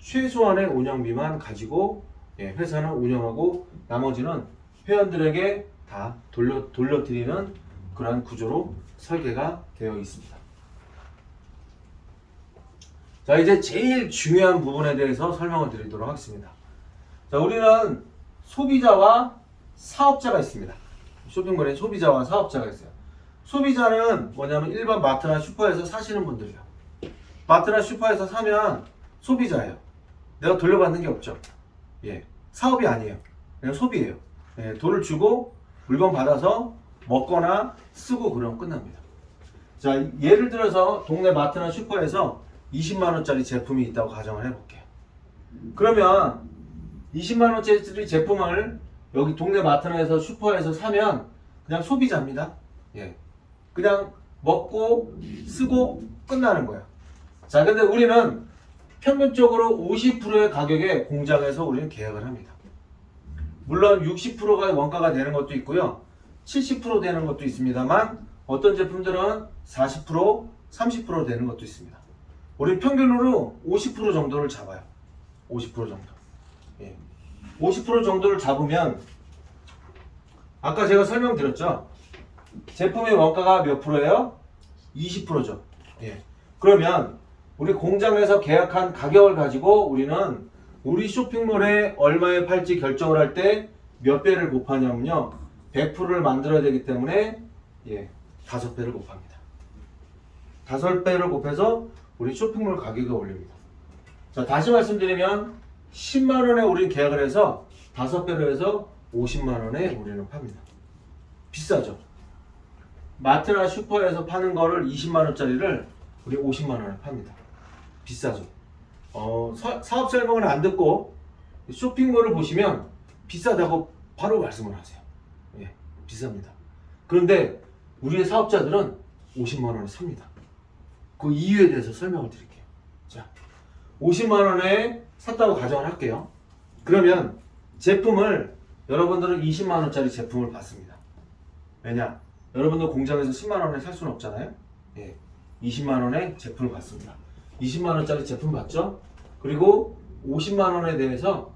최소한의 운영비만 가지고 회사는 운영하고 나머지는 회원들에게 다 돌려드리는 그러한 구조로 설계가 되어 있습니다. 자, 이제 제일 중요한 부분에 대해서 설명을 드리도록 하겠습니다. 자, 우리는 소비자와 사업자가 있습니다. 쇼핑몰에 소비자와 사업자가 있어요. 소비자는 뭐냐면 일반 마트나 슈퍼에서 사시는 분들이요. 마트나 슈퍼에서 사면 소비자예요. 내가 돌려받는 게 없죠. 사업이 아니에요. 그냥 소비예요. 돈을 주고 물건 받아서 먹거나 쓰고 그러면 끝납니다. 자, 예를 들어서 동네 마트나 슈퍼에서 20만원짜리 제품이 있다고 가정을 해볼게요. 그러면 20만원짜리 제품을 여기 동네 마트나에서 슈퍼에서 사면 그냥 소비자입니다. 그냥 먹고 쓰고 끝나는 거예요. 자, 근데 우리는 평균적으로 50%의 가격에 공장에서 우리는 계약을 합니다. 물론 60%가 원가가 되는 것도 있고요. 70% 되는 것도 있습니다만 어떤 제품들은 40%, 30% 되는 것도 있습니다. 우리 평균으로 50% 정도를 잡아요. 50% 정도. 50% 정도를 잡으면 아까 제가 설명드렸죠. 제품의 원가가 몇 프로예요? 20%죠. 그러면 우리 공장에서 계약한 가격을 가지고 우리는 우리 쇼핑몰에 얼마에 팔지 결정을 할 때 몇 배를 곱하냐면요. 100%를 만들어야 되기 때문에 5배를 곱합니다. 5배를 곱해서 우리 쇼핑몰 가격을 올립니다. 자, 다시 말씀드리면 10만원에 우리는 계약을 해서 5배로 해서 50만원에 우리는 팝니다. 비싸죠? 마트나 슈퍼에서 파는 거를 20만원짜리를 우리 50만원에 팝니다. 비싸죠? 사업 설명을 안 듣고 쇼핑몰을 보시면 비싸다고 바로 말씀을 하세요. 비쌉니다. 그런데 우리의 사업자들은 50만원에 삽니다. 그 이유에 대해서 설명을 드릴게요. 자, 50만원에 샀다고 가정을 할게요. 그러면 제품을 여러분들은 20만원짜리 제품을 받습니다. 왜냐? 여러분들 공장에서 10만원에 살 수는 없잖아요. 20만원에 제품을 받습니다. 20만원짜리 제품 받죠? 그리고 50만원에 대해서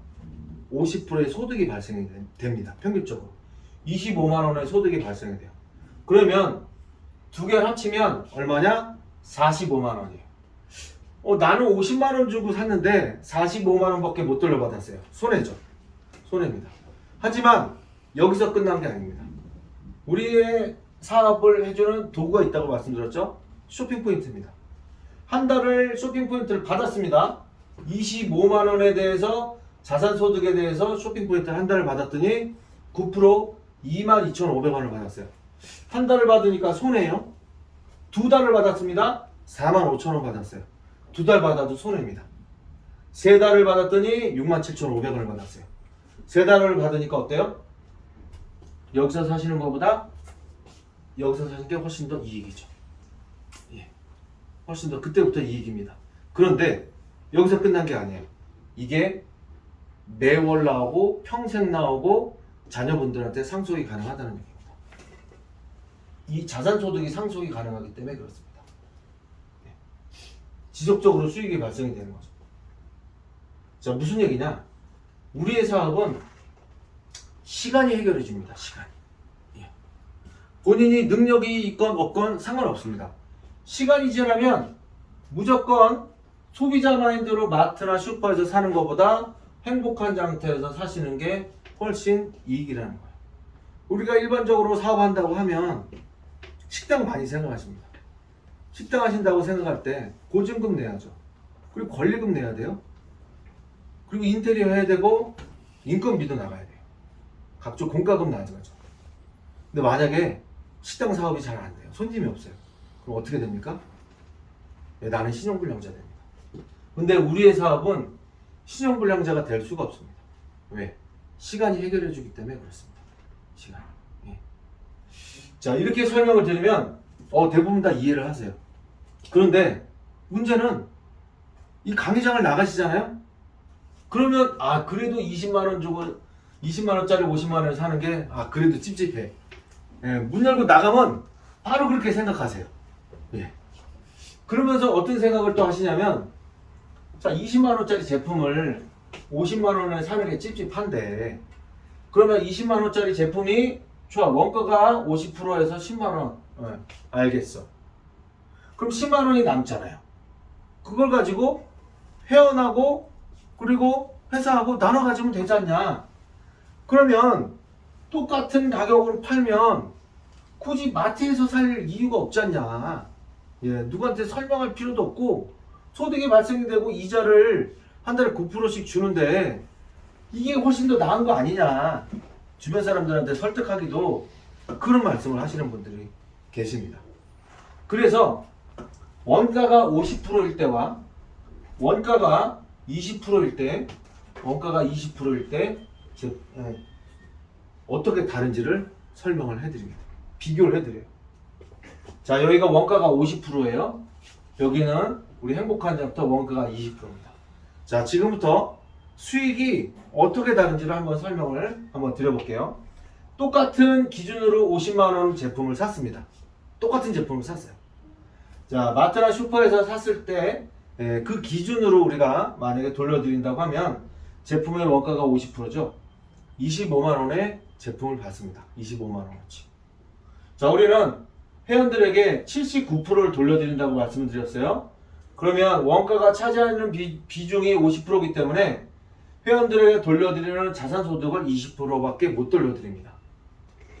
50%의 소득이 발생이 됩니다. 평균적으로. 25만원의 소득이 발생이 돼요. 그러면 두 개를 합치면 얼마냐? 45만원이에요. 나는 50만원 주고 샀는데 45만원밖에 못 돌려받았어요. 손해죠. 손해입니다. 하지만 여기서 끝난 게 아닙니다. 우리의 사업을 해주는 도구가 있다고 말씀드렸죠? 쇼핑 포인트입니다. 한 달을 쇼핑 포인트를 받았습니다. 25만원에 대해서 자산소득에 대해서 쇼핑 포인트를 한 달을 받았더니 9% 22,500원을 받았어요. 한 달을 받으니까 손해예요. 두 달을 받았습니다. 45,000원 받았어요. 두 달 받아도 손해입니다. 세 달을 받았더니 67,500원을 받았어요. 세 달을 받으니까 어때요? 여기서 사시는 것보다 여기서 사시는 게 훨씬 더 이익이죠. 훨씬 더 그때부터 이익입니다. 그런데 여기서 끝난 게 아니에요. 이게 매월 나오고 평생 나오고 자녀분들한테 상속이 가능하다는 얘기입니다. 이 자산소득이 상속이 가능하기 때문에 그렇습니다. 지속적으로 수익이 발생이 되는 거죠. 자, 무슨 얘기냐? 우리의 사업은 시간이 해결해 줍니다. 시간이. 본인이 능력이 있건 없건 상관없습니다. 시간이 지나면 무조건 소비자 마인드로 마트나 슈퍼에서 사는 것보다 행복한 상태에서 사시는 게 훨씬 이익이라는 거예요. 우리가 일반적으로 사업한다고 하면 식당 많이 생각하십니다. 식당 하신다고 생각할 때 보증금 내야죠. 그리고 권리금 내야 돼요. 그리고 인테리어 해야 되고 인건비도 나가야 돼요. 각종 공과금 나가죠. 근데 만약에 식당 사업이 잘 안 돼요. 손님이 없어요. 그럼 어떻게 됩니까? 나는 신용불량자 됩니다. 근데 우리의 사업은 신용불량자가 될 수가 없습니다. 왜? 시간이 해결해 주기 때문에 그렇습니다. 시간. 자, 이렇게 설명을 드리면 대부분 다 이해를 하세요. 그런데 문제는 이 강의장을 나가시잖아요. 그러면 그래도 20만 원 주고 20만 원짜리 50만 원을 사는 게 그래도 찝찝해. 예, 문 열고 나가면 바로 그렇게 생각하세요. 예. 그러면서 어떤 생각을 또 하시냐면, 자, 20만 원짜리 제품을 50만 원에 사는 게 찝찝한데, 그러면 20만 원짜리 제품이 좋아, 원가가 50%에서 10만 원. 알겠어. 그럼 10만 원이 남잖아요. 그걸 가지고 회원하고 그리고 회사하고 나눠 가지면 되지 않냐. 그러면 똑같은 가격으로 팔면 굳이 마트에서 살 이유가 없지 않냐. 예, 누구한테 설명할 필요도 없고 소득이 발생이 되고 이자를 한 달에 9%씩 주는데 이게 훨씬 더 나은 거 아니냐. 주변 사람들한테 설득하기도 그런 말씀을 하시는 분들이 계십니다. 그래서 원가가 50%일 때와 원가가 20%일 때, 어떻게 다른지를 설명을 해드립니다. 비교를 해드려요. 자, 여기가 원가가 50%예요. 여기는 우리 행복한 장터 원가가 20%입니다. 자, 지금부터 수익이 어떻게 다른지를 한번 설명을 한번 드려볼게요. 똑같은 기준으로 50만 원 제품을 샀습니다. 똑같은 제품을 샀어요. 자, 마트나 슈퍼에서 샀을 때 그 기준으로 우리가 만약에 돌려드린다고 하면 제품의 원가가 50%죠. 25만 원의 제품을 받습니다. 25만 원어치. 자, 우리는 회원들에게 79%를 돌려드린다고 말씀을 드렸어요. 그러면 원가가 차지하는 비중이 50%이기 때문에 회원들에게 돌려드리는 자산소득을 20%밖에 못 돌려드립니다.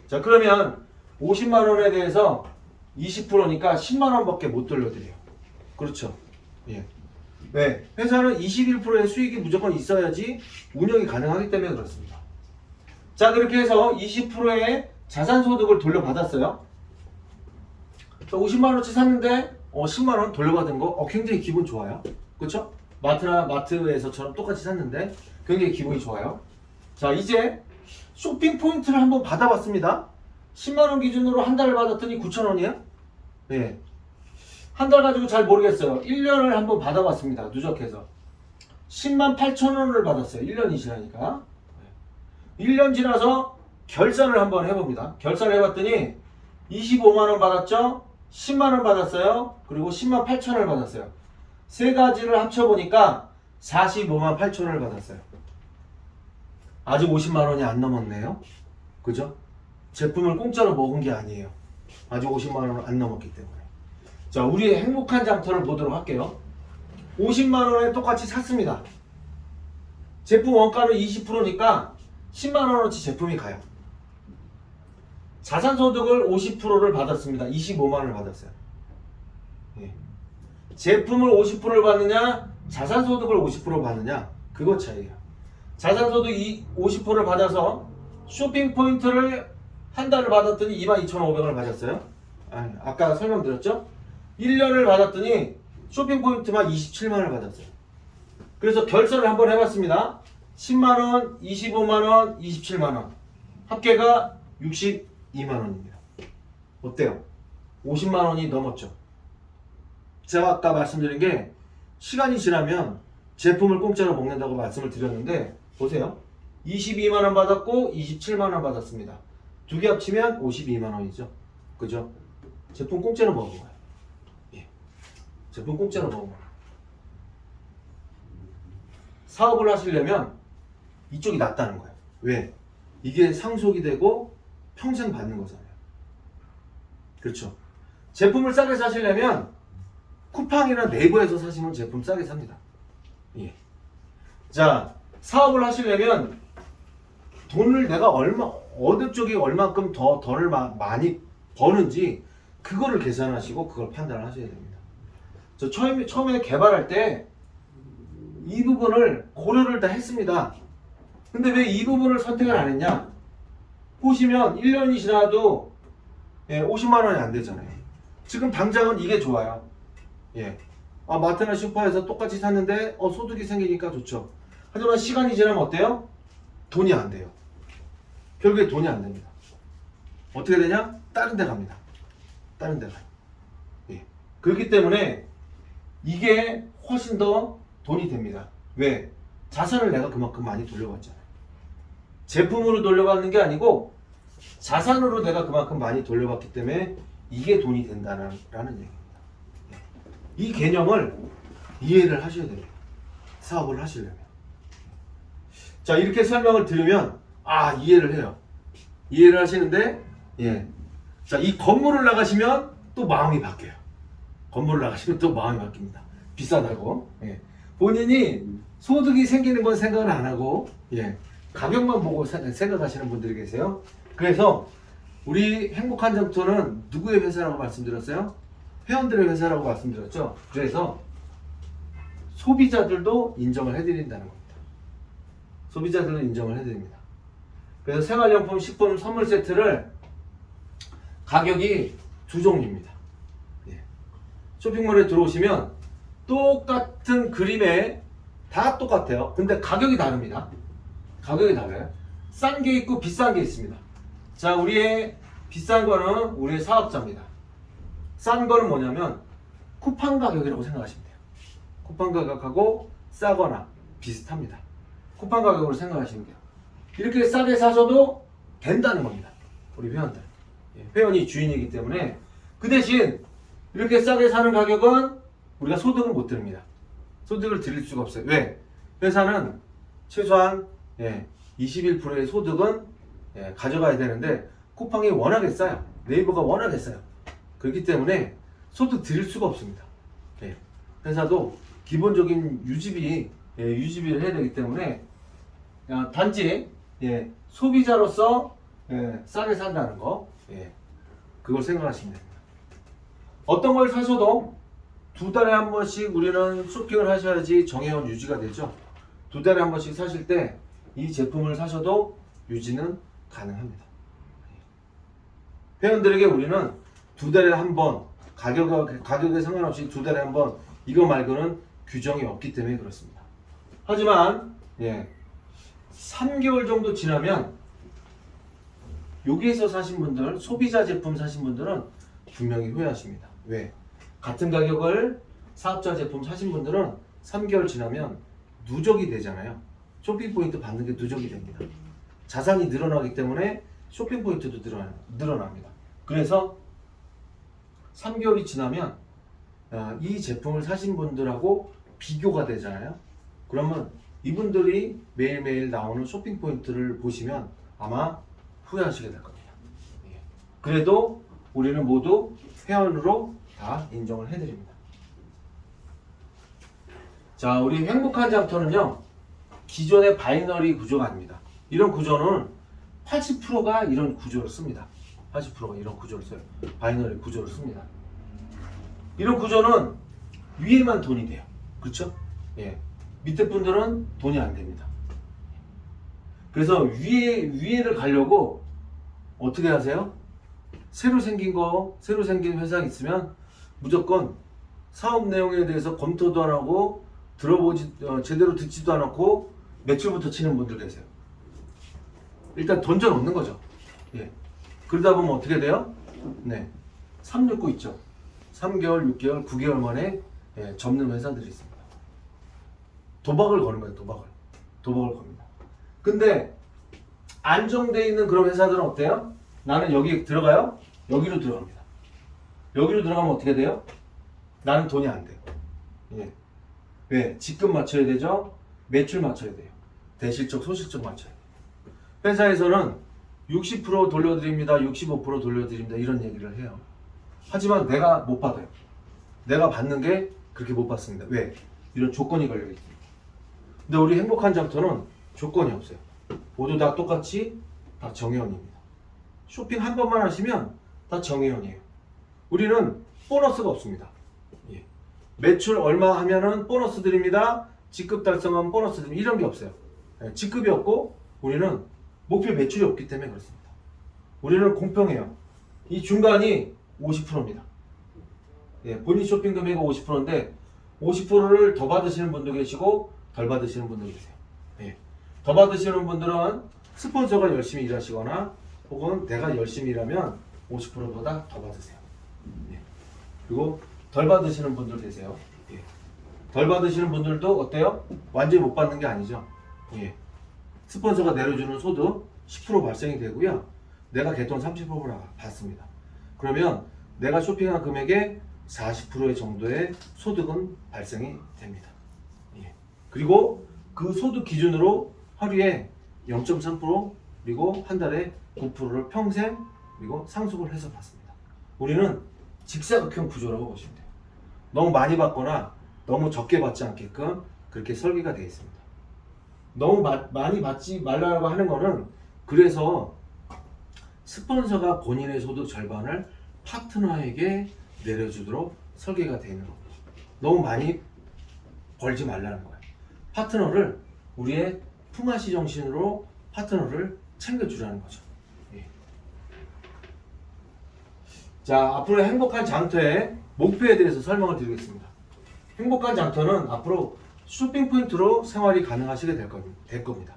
자, 그러면 50만 원에 대해서 20%니까 10만 원밖에 못 돌려드려요. 그렇죠? 예. 네, 회사는 21%의 수익이 무조건 있어야지 운영이 가능하기 때문에 그렇습니다. 자, 그렇게 해서 20%의 자산소득을 돌려받았어요. 50만 원어치 샀는데 10만 원 돌려받은 거 굉장히 기분 좋아요. 그렇죠? 마트에서처럼 똑같이 샀는데 굉장히 기분이 좋아요. 자, 이제 쇼핑 포인트를 한번 받아봤습니다. 10만 원 기준으로 한 달을 받았더니 9천 원이에요. 네. 한 달 가지고 잘 모르겠어요. 1년을 한번 받아봤습니다. 누적해서 10만 8천 원을 받았어요. 1년이 지나니까. 1년 지나서 결산을 한번 해봅니다. 결산을 해봤더니 25만 원 받았죠? 10만 원 받았어요. 그리고 10만 8천 원을 받았어요. 세 가지를 합쳐보니까 45만 8천 원을 받았어요. 아직 50만 원이 안 넘었네요. 그죠? 제품을 공짜로 먹은 게 아니에요. 아직 50만 원을 안 넘었기 때문에. 자, 우리의 행복한 장터를 보도록 할게요. 50만 원에 똑같이 샀습니다. 제품 원가는 20%니까 10만 원어치 제품이 가요. 자산소득을 50%를 받았습니다. 25만 원을 받았어요. 예. 제품을 50%를 받느냐, 자산소득을 50% 받느냐, 그거 차이예요. 자산소득 50%를 받아서 쇼핑 포인트를 한 달을 받았더니 22,500원을 받았어요. 아까 설명드렸죠? 1년을 받았더니 쇼핑 포인트만 27만원을 받았어요. 그래서 결산을 한번 해봤습니다. 10만원, 25만원, 27만원. 합계가 62만원입니다. 어때요? 50만원이 넘었죠? 제가 아까 말씀드린 게 시간이 지나면 제품을 공짜로 먹는다고 말씀을 드렸는데 보세요. 22만원 받았고 27만원 받았습니다. 두 개 합치면 52만원이죠. 그죠? 제품 공짜로 먹은 거예요. 예. 제품 공짜로 먹은 거예요. 사업을 하시려면 이쪽이 낫다는 거예요. 왜? 이게 상속이 되고 평생 받는 거잖아요. 그렇죠? 제품을 싸게 사시려면 쿠팡이나 네이버에서 사시면 제품 싸게 삽니다. 예. 자, 사업을 하시려면 돈을 내가 어느 쪽이 얼만큼 덜 많이 버는지 그거를 계산하시고 그걸 판단을 하셔야 됩니다. 저 처음에 개발할 때 이 부분을 고려를 다 했습니다. 근데 왜 이 부분을 선택을 안 했냐? 보시면 1년이 지나도 50만 원이 안 되잖아요. 지금 당장은 이게 좋아요. 예. 마트나 슈퍼에서 똑같이 샀는데 소득이 생기니까 좋죠. 하지만 시간이 지나면 어때요? 돈이 안 돼요. 결국에 돈이 안 됩니다. 어떻게 되냐? 다른 데 갑니다. 다른 데 가요. 예. 그렇기 때문에 이게 훨씬 더 돈이 됩니다. 왜? 자산을 내가 그만큼 많이 돌려받잖아요. 제품으로 돌려받는 게 아니고 자산으로 내가 그만큼 많이 돌려받기 때문에 이게 돈이 된다는 얘기입니다. 이 개념을 이해를 하셔야 됩니다. 사업을 하시려면. 자, 이렇게 설명을 들으면 이해를 해요. 이해를 하시는데 자, 이 건물을 나가시면 또 마음이 바뀌어요. 건물을 나가시면 또 마음이 바뀝니다. 비싸다고. 본인이 소득이 생기는 건 생각을 안 하고 가격만 보고 생각하시는 분들이 계세요. 그래서 우리 행복한 점토는 누구의 회사라고 말씀드렸어요? 회원들의 회사라고 말씀드렸죠. 그래서 소비자들도 인정을 해드린다는 겁니다. 소비자들도 인정을 해드립니다. 그래서 생활용품, 식품, 선물 세트를 가격이 두 종류입니다. 쇼핑몰에 들어오시면 똑같은 그림에 다 똑같아요. 근데 가격이 다릅니다. 가격이 달라요. 싼 게 있고 비싼 게 있습니다. 자, 우리의 비싼 거는 우리의 사업자입니다. 싼 거는 뭐냐면 쿠팡 가격이라고 생각하시면 돼요. 쿠팡 가격하고 싸거나 비슷합니다. 쿠팡 가격으로 생각하시면 돼요. 이렇게 싸게 사셔도 된다는 겁니다. 우리 회원들. 회원이 주인이기 때문에. 그 대신 이렇게 싸게 사는 가격은 우리가 소득은 못 드립니다. 소득을 드릴 수가 없어요. 왜? 회사는 최소한 21%의 소득은 가져가야 되는데 쿠팡이 워낙에 싸요. 네이버가 워낙에 싸요. 그렇기 때문에 소득 드릴 수가 없습니다. 회사도 기본적인 유지비를 해야 되기 때문에 단지 소비자로서 싸게 산다는 거 그걸 생각하시면 됩니다. 어떤 걸 사셔도 두 달에 한 번씩 우리는 쇼핑을 하셔야지 정회원 유지가 되죠. 두 달에 한 번씩 사실 때 이 제품을 사셔도 유지는 가능합니다. 회원들에게 우리는 두 달에 한 번 가격에 상관없이 두 달에 한 번 이거 말고는 규정이 없기 때문에 그렇습니다. 하지만 3개월 정도 지나면 여기에서 사신 분들, 소비자 제품 사신 분들은 분명히 후회하십니다. 왜? 같은 가격을 사업자 제품 사신 분들은 3개월 지나면 누적이 되잖아요. 쇼핑 포인트 받는 게 누적이 됩니다. 자산이 늘어나기 때문에 쇼핑 포인트도 늘어납니다. 그래서 3개월이 지나면 이 제품을 사신 분들하고 비교가 되잖아요. 그러면 이분들이 매일매일 나오는 쇼핑 포인트를 보시면 아마 후회하시게 될 겁니다. 그래도 우리는 모두 회원으로 다 인정을 해드립니다. 자, 우리 행복한 장터는요, 기존의 바이너리 구조가 아닙니다. 이런 구조는 80%가 이런 구조를 씁니다. 80%가 이런 구조를 써요. 바이너리 구조를 씁니다. 이런 구조는 위에만 돈이 돼요. 그렇죠? 밑에 분들은 돈이 안 됩니다. 그래서 위에를 가려고 어떻게 하세요? 새로 생긴 회사 있으면 무조건 사업 내용에 대해서 검토도 안 하고 제대로 듣지도 않았고 매출부터 치는 분들 계세요. 일단 던져 놓는 거죠. 그러다 보면 어떻게 돼요? 369 있죠. 3개월, 6개월, 9개월 만에 접는 회사들이 있습니다. 도박을 거는 거예요. 도박을 겁니다. 근데 안정되어 있는 그런 회사들은 어때요? 나는 여기 들어가요? 여기로 들어갑니다. 여기로 들어가면 어떻게 돼요? 나는 돈이 안 돼요. 왜? 직급 맞춰야 되죠? 매출 맞춰야 돼요. 대실적, 소실적 맞춰야 돼요. 회사에서는 60% 돌려드립니다. 65% 돌려드립니다. 이런 얘기를 해요. 하지만 내가 못 받아요. 내가 받는 게 그렇게 못 받습니다. 왜? 이런 조건이 걸려있기 때문에. 근데 우리 행복한 장터는 조건이 없어요. 모두 다 똑같이 다 정회원입니다. 쇼핑 한 번만 하시면 다 정회원이에요. 우리는 보너스가 없습니다. 매출 얼마 하면은 보너스 드립니다. 직급 달성하면 보너스 드립니다. 이런 게 없어요. 직급이 없고 우리는 목표 매출이 없기 때문에 그렇습니다. 우리는 공평해요. 이 중간이 50%입니다. 본인 쇼핑 금액이 50%인데 50%를 더 받으시는 분도 계시고 덜 받으시는 분도 계세요. 더 받으시는 분들은 스폰서가 열심히 일하시거나 혹은 내가 열심히 일하면 50%보다 더 받으세요. 그리고 덜 받으시는 분들 계세요. 예. 덜 받으시는 분들도 어때요? 완전히 못 받는 게 아니죠. 예. 스폰서가 내려주는 소득 10% 발생이 되고요. 내가 개돈 30%를 받습니다. 그러면 내가 쇼핑한 금액의 40% 정도의 소득은 발생이 됩니다. 예. 그리고 그 소득 기준으로 하루에 0.3% 그리고 한 달에 9%를 평생 그리고 상속을 해서 받습니다. 우리는 직사각형 구조라고 보시면 돼요. 너무 많이 받거나 너무 적게 받지 않게끔 그렇게 설계가 되어 있습니다. 너무 많이 받지 말라고 하는 거는 그래서 스폰서가 본인의 소득 절반을 파트너에게 내려주도록 설계가 되어 있는 겁니다. 너무 많이 벌지 말라는 거예요. 파트너를 우리의 품앗이 정신으로 파트너를 챙겨주라는 거죠. 예. 자, 앞으로 행복한 장터의 목표에 대해서 설명을 드리겠습니다. 행복한 장터는 앞으로 쇼핑 포인트로 생활이 가능하시게 될 겁니다.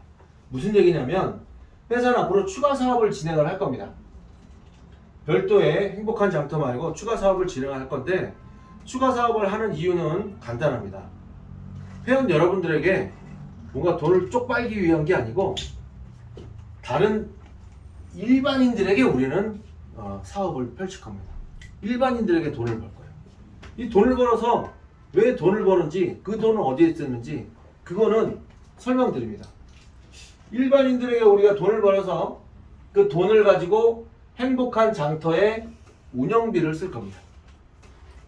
무슨 얘기냐면 회사는 앞으로 추가 사업을 진행을 할 겁니다. 별도의 행복한 장터 말고 추가 사업을 진행할 건데 추가 사업을 하는 이유는 간단합니다. 회원 여러분들에게 뭔가 돈을 쪽팔기 위한 게 아니고 다른 일반인들에게 우리는 사업을 펼칠 겁니다. 일반인들에게 돈을 벌 거예요. 이 돈을 벌어서 왜 돈을 버는지 그 돈은 어디에 쓰는지 그거는 설명드립니다. 일반인들에게 우리가 돈을 벌어서 그 돈을 가지고 행복한 장터의 운영비를 쓸 겁니다.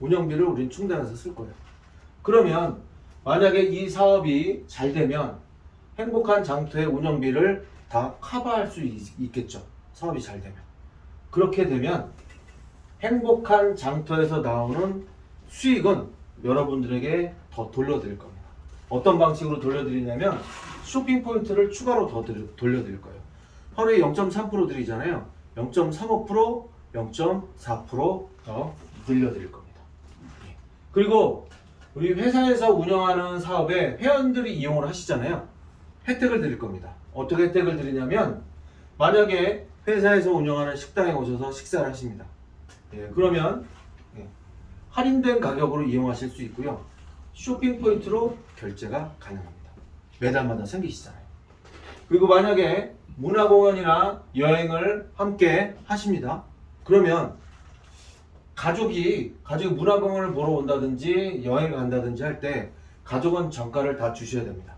운영비를 우리는 충당해서 쓸 거예요. 그러면 만약에 이 사업이 잘 되면 행복한 장터의 운영비를 다 커버할 수 있겠죠. 사업이 잘 되면. 그렇게 되면 행복한 장터에서 나오는 수익은 여러분들에게 더 돌려드릴 겁니다. 어떤 방식으로 돌려드리냐면 쇼핑 포인트를 추가로 더 돌려드릴 거예요. 하루에 0.3% 드리잖아요. 0.35%, 0.4% 늘려드릴 겁니다. 그리고 우리 회사에서 운영하는 사업에 회원들이 이용을 하시잖아요. 혜택을 드릴 겁니다. 어떻게 혜택을 드리냐면 만약에 회사에서 운영하는 식당에 오셔서 식사를 하십니다. 예, 그러면 할인된 가격으로 이용하실 수 있고요. 쇼핑 포인트로 결제가 가능합니다. 매달마다 생기시잖아요. 그리고 만약에 문화공연이나 여행을 함께 하십니다. 그러면 가족이 문화공연을 보러 온다든지 여행을 간다든지 할 때 가족은 정가를 다 주셔야 됩니다.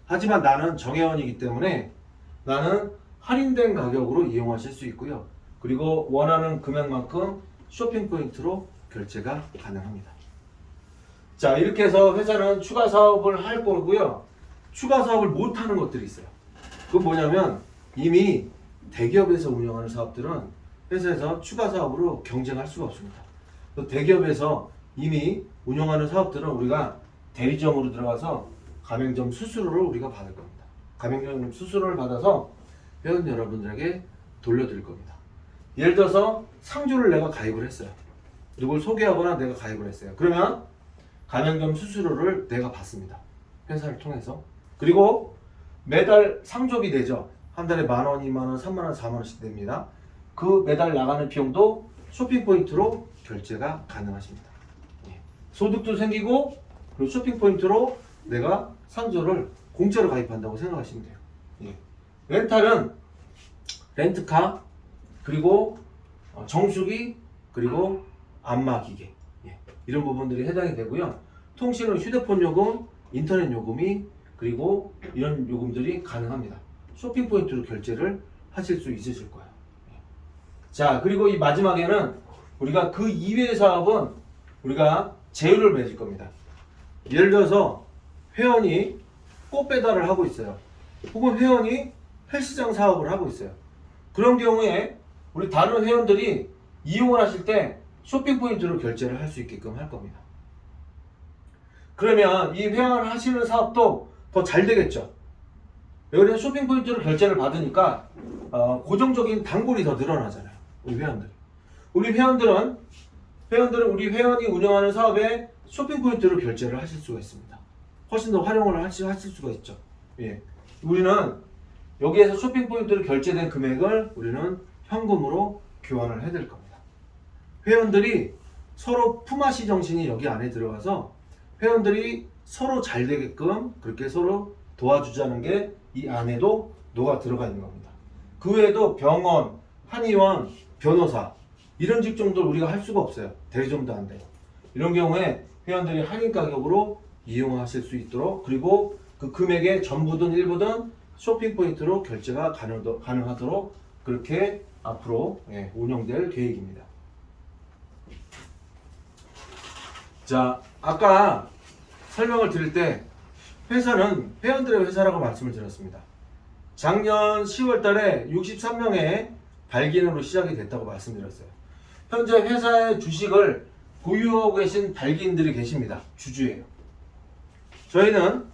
하지만 나는 정회원이기 때문에 나는 할인된 가격으로 이용하실 수 있고요. 그리고 원하는 금액만큼 쇼핑 포인트로 결제가 가능합니다. 자, 이렇게 해서 회사는 추가 사업을 할 거고요. 추가 사업을 못 하는 것들이 있어요. 그건 뭐냐면 이미 대기업에서 운영하는 사업들은 회사에서 추가 사업으로 경쟁할 수가 없습니다. 또 대기업에서 이미 운영하는 사업들은 우리가 대리점으로 들어가서 가맹점 수수료를 우리가 받을 겁니다. 가맹점 수수료를 받아서 회원 여러분들에게 돌려드릴 겁니다. 예를 들어서 상주를 내가 가입을 했어요. 누굴 소개하거나 내가 가입을 했어요. 그러면 가맹점 수수료를 내가 받습니다. 회사를 통해서. 그리고 매달 상조비 되죠. 한 달에 10,000원, 20,000원, 30,000원, 40,000원씩 됩니다. 그 매달 나가는 비용도 쇼핑 포인트로 결제가 가능하십니다. 소득도 생기고 그리고 쇼핑 포인트로 내가 상조를 공짜로 가입한다고 생각하시면 돼요. 렌탈은 렌트카 그리고 정수기 그리고 안마기계 이런 부분들이 해당이 되고요. 통신은 휴대폰 요금, 인터넷 요금이 그리고 이런 요금들이 가능합니다. 쇼핑 포인트로 결제를 하실 수 있으실 거예요. 자, 그리고 이 마지막에는 우리가 그 이외의 사업은 우리가 제휴를 맺을 겁니다. 예를 들어서 회원이 꽃 배달을 하고 있어요. 혹은 회원이 헬스장 사업을 하고 있어요. 그런 경우에 우리 다른 회원들이 이용을 하실 때 쇼핑 포인트로 결제를 할 수 있게끔 할 겁니다. 그러면 이 회원 하시는 사업도 더 잘 되겠죠. 왜냐면 쇼핑 포인트로 결제를 받으니까 고정적인 단골이 더 늘어나잖아요. 우리 회원들. 우리 회원들은 우리 회원이 운영하는 사업에 쇼핑 포인트로 결제를 하실 수가 있습니다. 훨씬 더 활용을 하실 수가 있죠. 예. 우리는 여기에서 쇼핑 포인트로 결제된 금액을 우리는 현금으로 교환을 해드릴 겁니다. 회원들이 서로 품앗이 정신이 여기 안에 들어가서 회원들이 서로 잘 되게끔 그렇게 서로 도와주자는 게 이 안에도 녹아 들어가 있는 겁니다. 그 외에도 병원, 한의원, 변호사 이런 직종들 우리가 할 수가 없어요. 대리점도 안 돼요. 이런 경우에 회원들이 할인 가격으로 이용하실 수 있도록, 그리고 그 금액의 전부든 일부든 쇼핑 포인트로 결제가 가능하도록 그렇게 앞으로 운영될 계획입니다. 자, 아까 설명을 드릴 때 회사는 회원들의 회사라고 말씀을 드렸습니다. 작년 10월 달에 63명의 발기인으로 시작이 됐다고 말씀드렸어요. 현재 회사의 주식을 보유하고 계신 발기인들이 계십니다. 주주예요. 저희는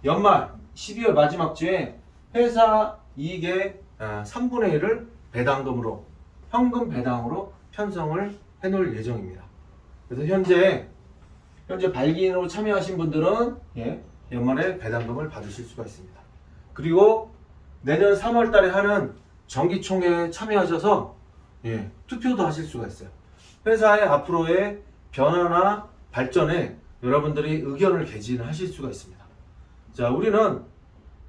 연말 12월 마지막 주에 회사 이익의 3분의 1을 배당금으로, 현금 배당으로 편성을 해놓을 예정입니다. 그래서 현재 발기인으로 참여하신 분들은 연말에 배당금을 받으실 수가 있습니다. 그리고 내년 3월 달에 하는 정기총회에 참여하셔서 투표도 하실 수가 있어요. 회사의 앞으로의 변화나 발전에 여러분들이 의견을 개진하실 수가 있습니다. 자, 우리는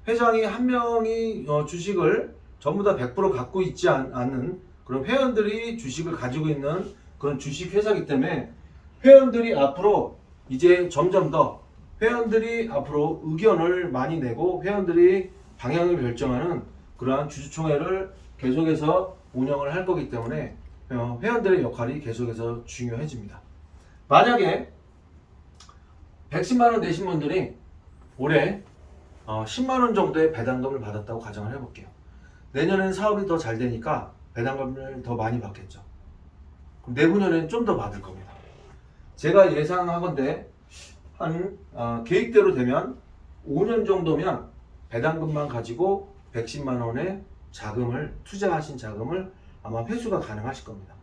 회장이 한 명이 주식을 전부 다 100% 갖고 있지 않는 그런 회원들이 주식을 가지고 있는 그런 주식 회사이기 때문에 회원들이 앞으로 이제 점점 더 회원들이 앞으로 의견을 많이 내고 회원들이 방향을 결정하는 그러한 주주총회를 계속해서 운영을 할 거기 때문에 회원들의 역할이 계속해서 중요해집니다. 만약에 110만원 내신 분들이 올해 10만원 정도의 배당금을 받았다고 가정을 해볼게요. 내년에는 사업이 더 잘 되니까 배당금을 더 많이 받겠죠. 그럼 내후년에는 좀 더 받을 겁니다. 제가 예상하건대 한 계획대로 되면 5년 정도면 배당금만 가지고 110만원의 자금을, 투자하신 자금을 아마 회수가 가능하실 겁니다.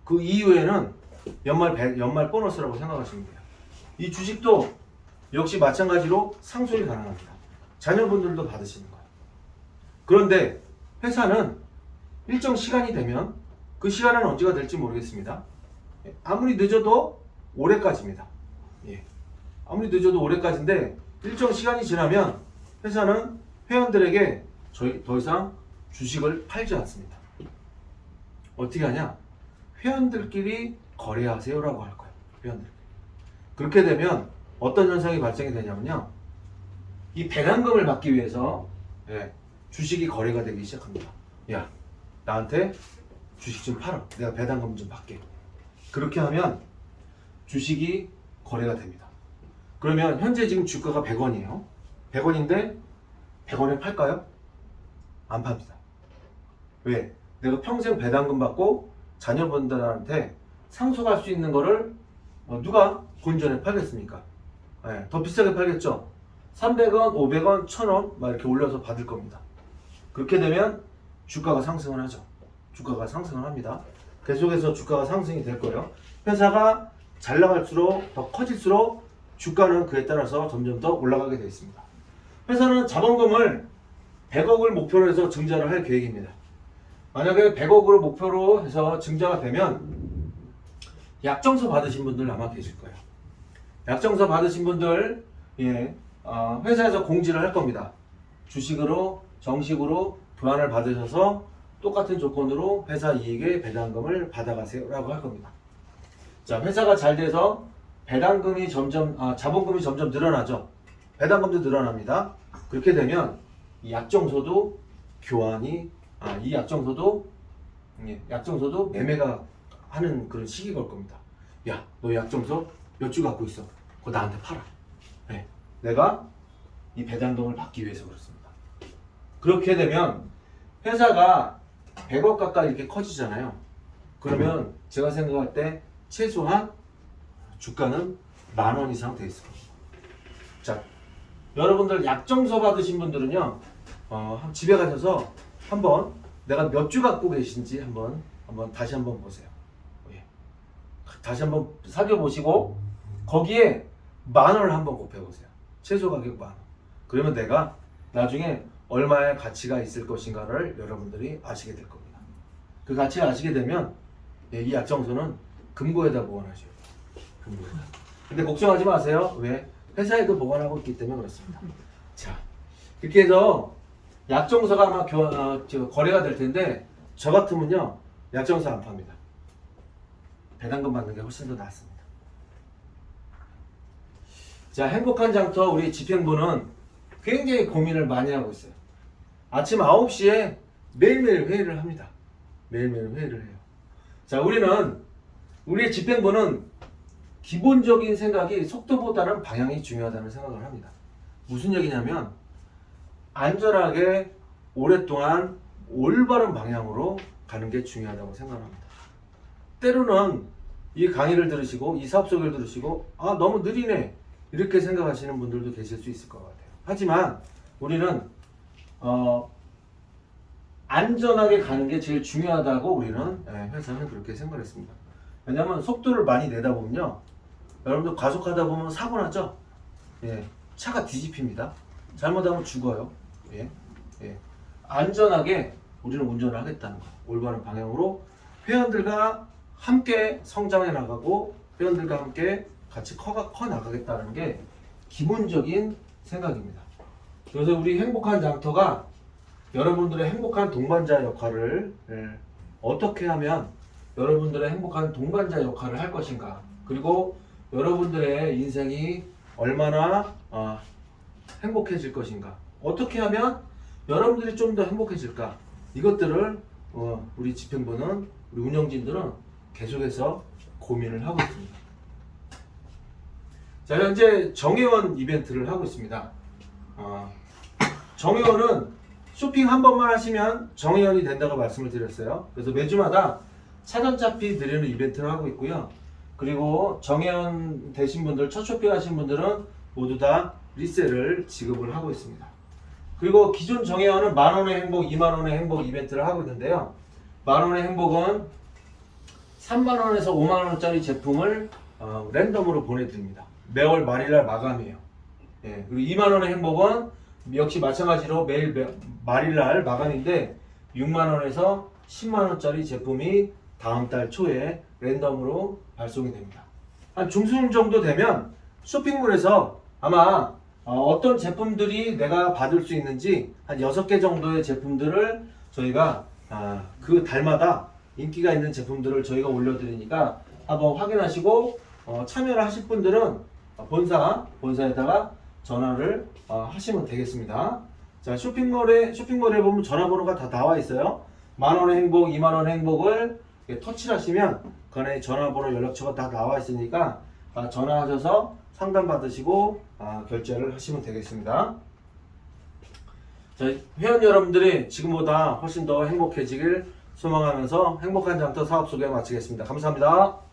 그 이후에는 연말 보너스라고 생각하시면 돼요. 이 주식도 역시 마찬가지로 상속이 가능합니다. 자녀분들도 받으시는 거예요. 그런데 회사는 일정 시간이 되면 그 시간은 언제가 될지 모르겠습니다. 아무리 늦어도 올해까지입니다. 아무리 늦어도 올해까지인데 일정 시간이 지나면 회사는 회원들에게 더 이상 주식을 팔지 않습니다. 어떻게 하냐? 회원들끼리 거래하세요라고 할 거예요. 회원들. 그렇게 되면 어떤 현상이 발생이 되냐면요. 이 배당금을 받기 위해서 주식이 거래가 되기 시작합니다. 야, 나한테 주식 좀 팔아. 내가 배당금 좀 받게. 그렇게 하면 주식이 거래가 됩니다. 그러면 현재 지금 주가가 100원이에요. 100원인데 100원에 팔까요? 안 팝니다. 왜? 내가 평생 배당금 받고 자녀분들한테 상속할 수 있는 거를 누가 본전에 팔겠습니까? 더 비싸게 팔겠죠? 300원, 500원, 1000원 막 이렇게 올려서 받을 겁니다. 그렇게 되면 주가가 상승을 하죠. 주가가 상승을 합니다. 계속해서 주가가 상승이 될 거예요. 회사가 잘 나갈수록, 더 커질수록 주가는 그에 따라서 점점 더 올라가게 되어 있습니다. 회사는 자본금을 100억을 목표로 해서 증자를 할 계획입니다. 만약에 100억을 목표로 해서 증자가 되면 약정서 받으신 분들 아마 계실 거예요. 약정서 받으신 분들 회사에서 공지를 할 겁니다. 주식으로 정식으로 교환을 받으셔서 똑같은 조건으로 회사 이익의 배당금을 받아가세요 라고 할 겁니다. 자, 회사가 잘 돼서 배당금이 자본금이 점점 늘어나죠. 배당금도 늘어납니다. 그렇게 되면 이 약정서도 약정서도 매매가 하는 그런 시기가 올 겁니다. 야, 너 약정서 몇 주 갖고 있어. 그거 나한테 팔아. 내가 이 배당금을 받기 위해서 그렇습니다. 그렇게 되면 회사가 100억 가까이 이렇게 커지잖아요. 그러면 제가 생각할 때 최소한 주가는 10,000원 이상 돼 있을 겁니다. 자, 여러분들 약정서 받으신 분들은요, 집에 가셔서 한번 내가 몇 주 갖고 계신지 한번 다시 한번 보세요. 다시 한번 살펴보시고 거기에 10,000원을 한번 곱해보세요. 최소 가격 10,000원. 그러면 내가 나중에 얼마의 가치가 있을 것인가를 여러분들이 아시게 될 겁니다. 그 가치를 아시게 되면 이 약정서는 금고에다 보관하죠. 금고에다. 근데 걱정하지 마세요. 왜? 회사에도 보관하고 있기 때문에 그렇습니다. 자, 이렇게 해서 약정서가 아마 거래가 될 텐데 저 같으면요 약정서 안 팝니다. 배당금 받는 게 훨씬 더 낫습니다. 자, 행복한 장터 우리 집행부는 굉장히 고민을 많이 하고 있어요. 아침 9시에 매일매일 회의를 합니다. 매일매일 회의를 해요. 자, 우리의 집행부는 기본적인 생각이 속도보다는 방향이 중요하다는 생각을 합니다. 무슨 얘기냐면 안전하게 오랫동안 올바른 방향으로 가는 게 중요하다고 생각합니다. 때로는 이 강의를 들으시고 이 사업 소개를 들으시고 너무 느리네 이렇게 생각하시는 분들도 계실 수 있을 것 같아요. 하지만 우리는 안전하게 가는 게 제일 중요하다고 우리는 회사는 그렇게 생각했습니다. 왜냐하면 속도를 많이 내다 보면요 여러분들 과속하다 보면 사고 나죠? 차가 뒤집힙니다. 잘못하면 죽어요. 안전하게 우리는 운전을 하겠다는 거. 올바른 방향으로 회원들과 함께 성장해 나가고 회원들과 함께 같이 커 나가겠다는 게 기본적인 생각입니다. 그래서 우리 행복한 장터가 여러분들의 행복한 동반자 역할을 어떻게 하면 여러분들의 행복한 동반자 역할을 할 것인가, 그리고 여러분들의 인생이 얼마나 행복해질 것인가, 어떻게 하면 여러분들이 좀 더 행복해질까, 이것들을 우리 집행부는 우리 운영진들은 계속해서 고민을 하고 있습니다. 자, 현재 정회원 이벤트를 하고 있습니다. 정회원은 쇼핑 한 번만 하시면 정회원이 된다고 말씀을 드렸어요. 그래서 매주마다 차전차피 드리는 이벤트를 하고 있고요. 그리고 정회원 되신 분들, 첫 쇼핑 하신 분들은 모두 다 리셀을 지급을 하고 있습니다. 그리고 기존 정회원은 만원의 행복, 2만원의 행복 이벤트를 하고 있는데요. 만원의 행복은 3만원에서 5만원짜리 제품을 랜덤으로 보내드립니다. 매월 말일날 마감이에요. 그리고 2만원의 행복은 역시 마찬가지로 매일 말일날 마감인데 6만원에서 10만원짜리 제품이 다음 달 초에 랜덤으로 발송이 됩니다. 한 중순 정도 되면 쇼핑몰에서 아마 어떤 제품들이 내가 받을 수 있는지 한 6개 정도의 제품들을 저희가 그 달마다 인기가 있는 제품들을 저희가 올려드리니까 한번 확인하시고 참여를 하실 분들은 본사에다가 전화를 하시면 되겠습니다. 자, 쇼핑몰에 보면 전화번호가 다 나와 있어요. 만원의 행복, 2만원의 행복을 터치를 하시면 그 안에 전화번호, 연락처가 다 나와 있으니까 전화하셔서 상담 받으시고 결제를 하시면 되겠습니다. 자, 회원 여러분들이 지금보다 훨씬 더 행복해지길 소망하면서 행복한 장터 사업 소개 마치겠습니다. 감사합니다.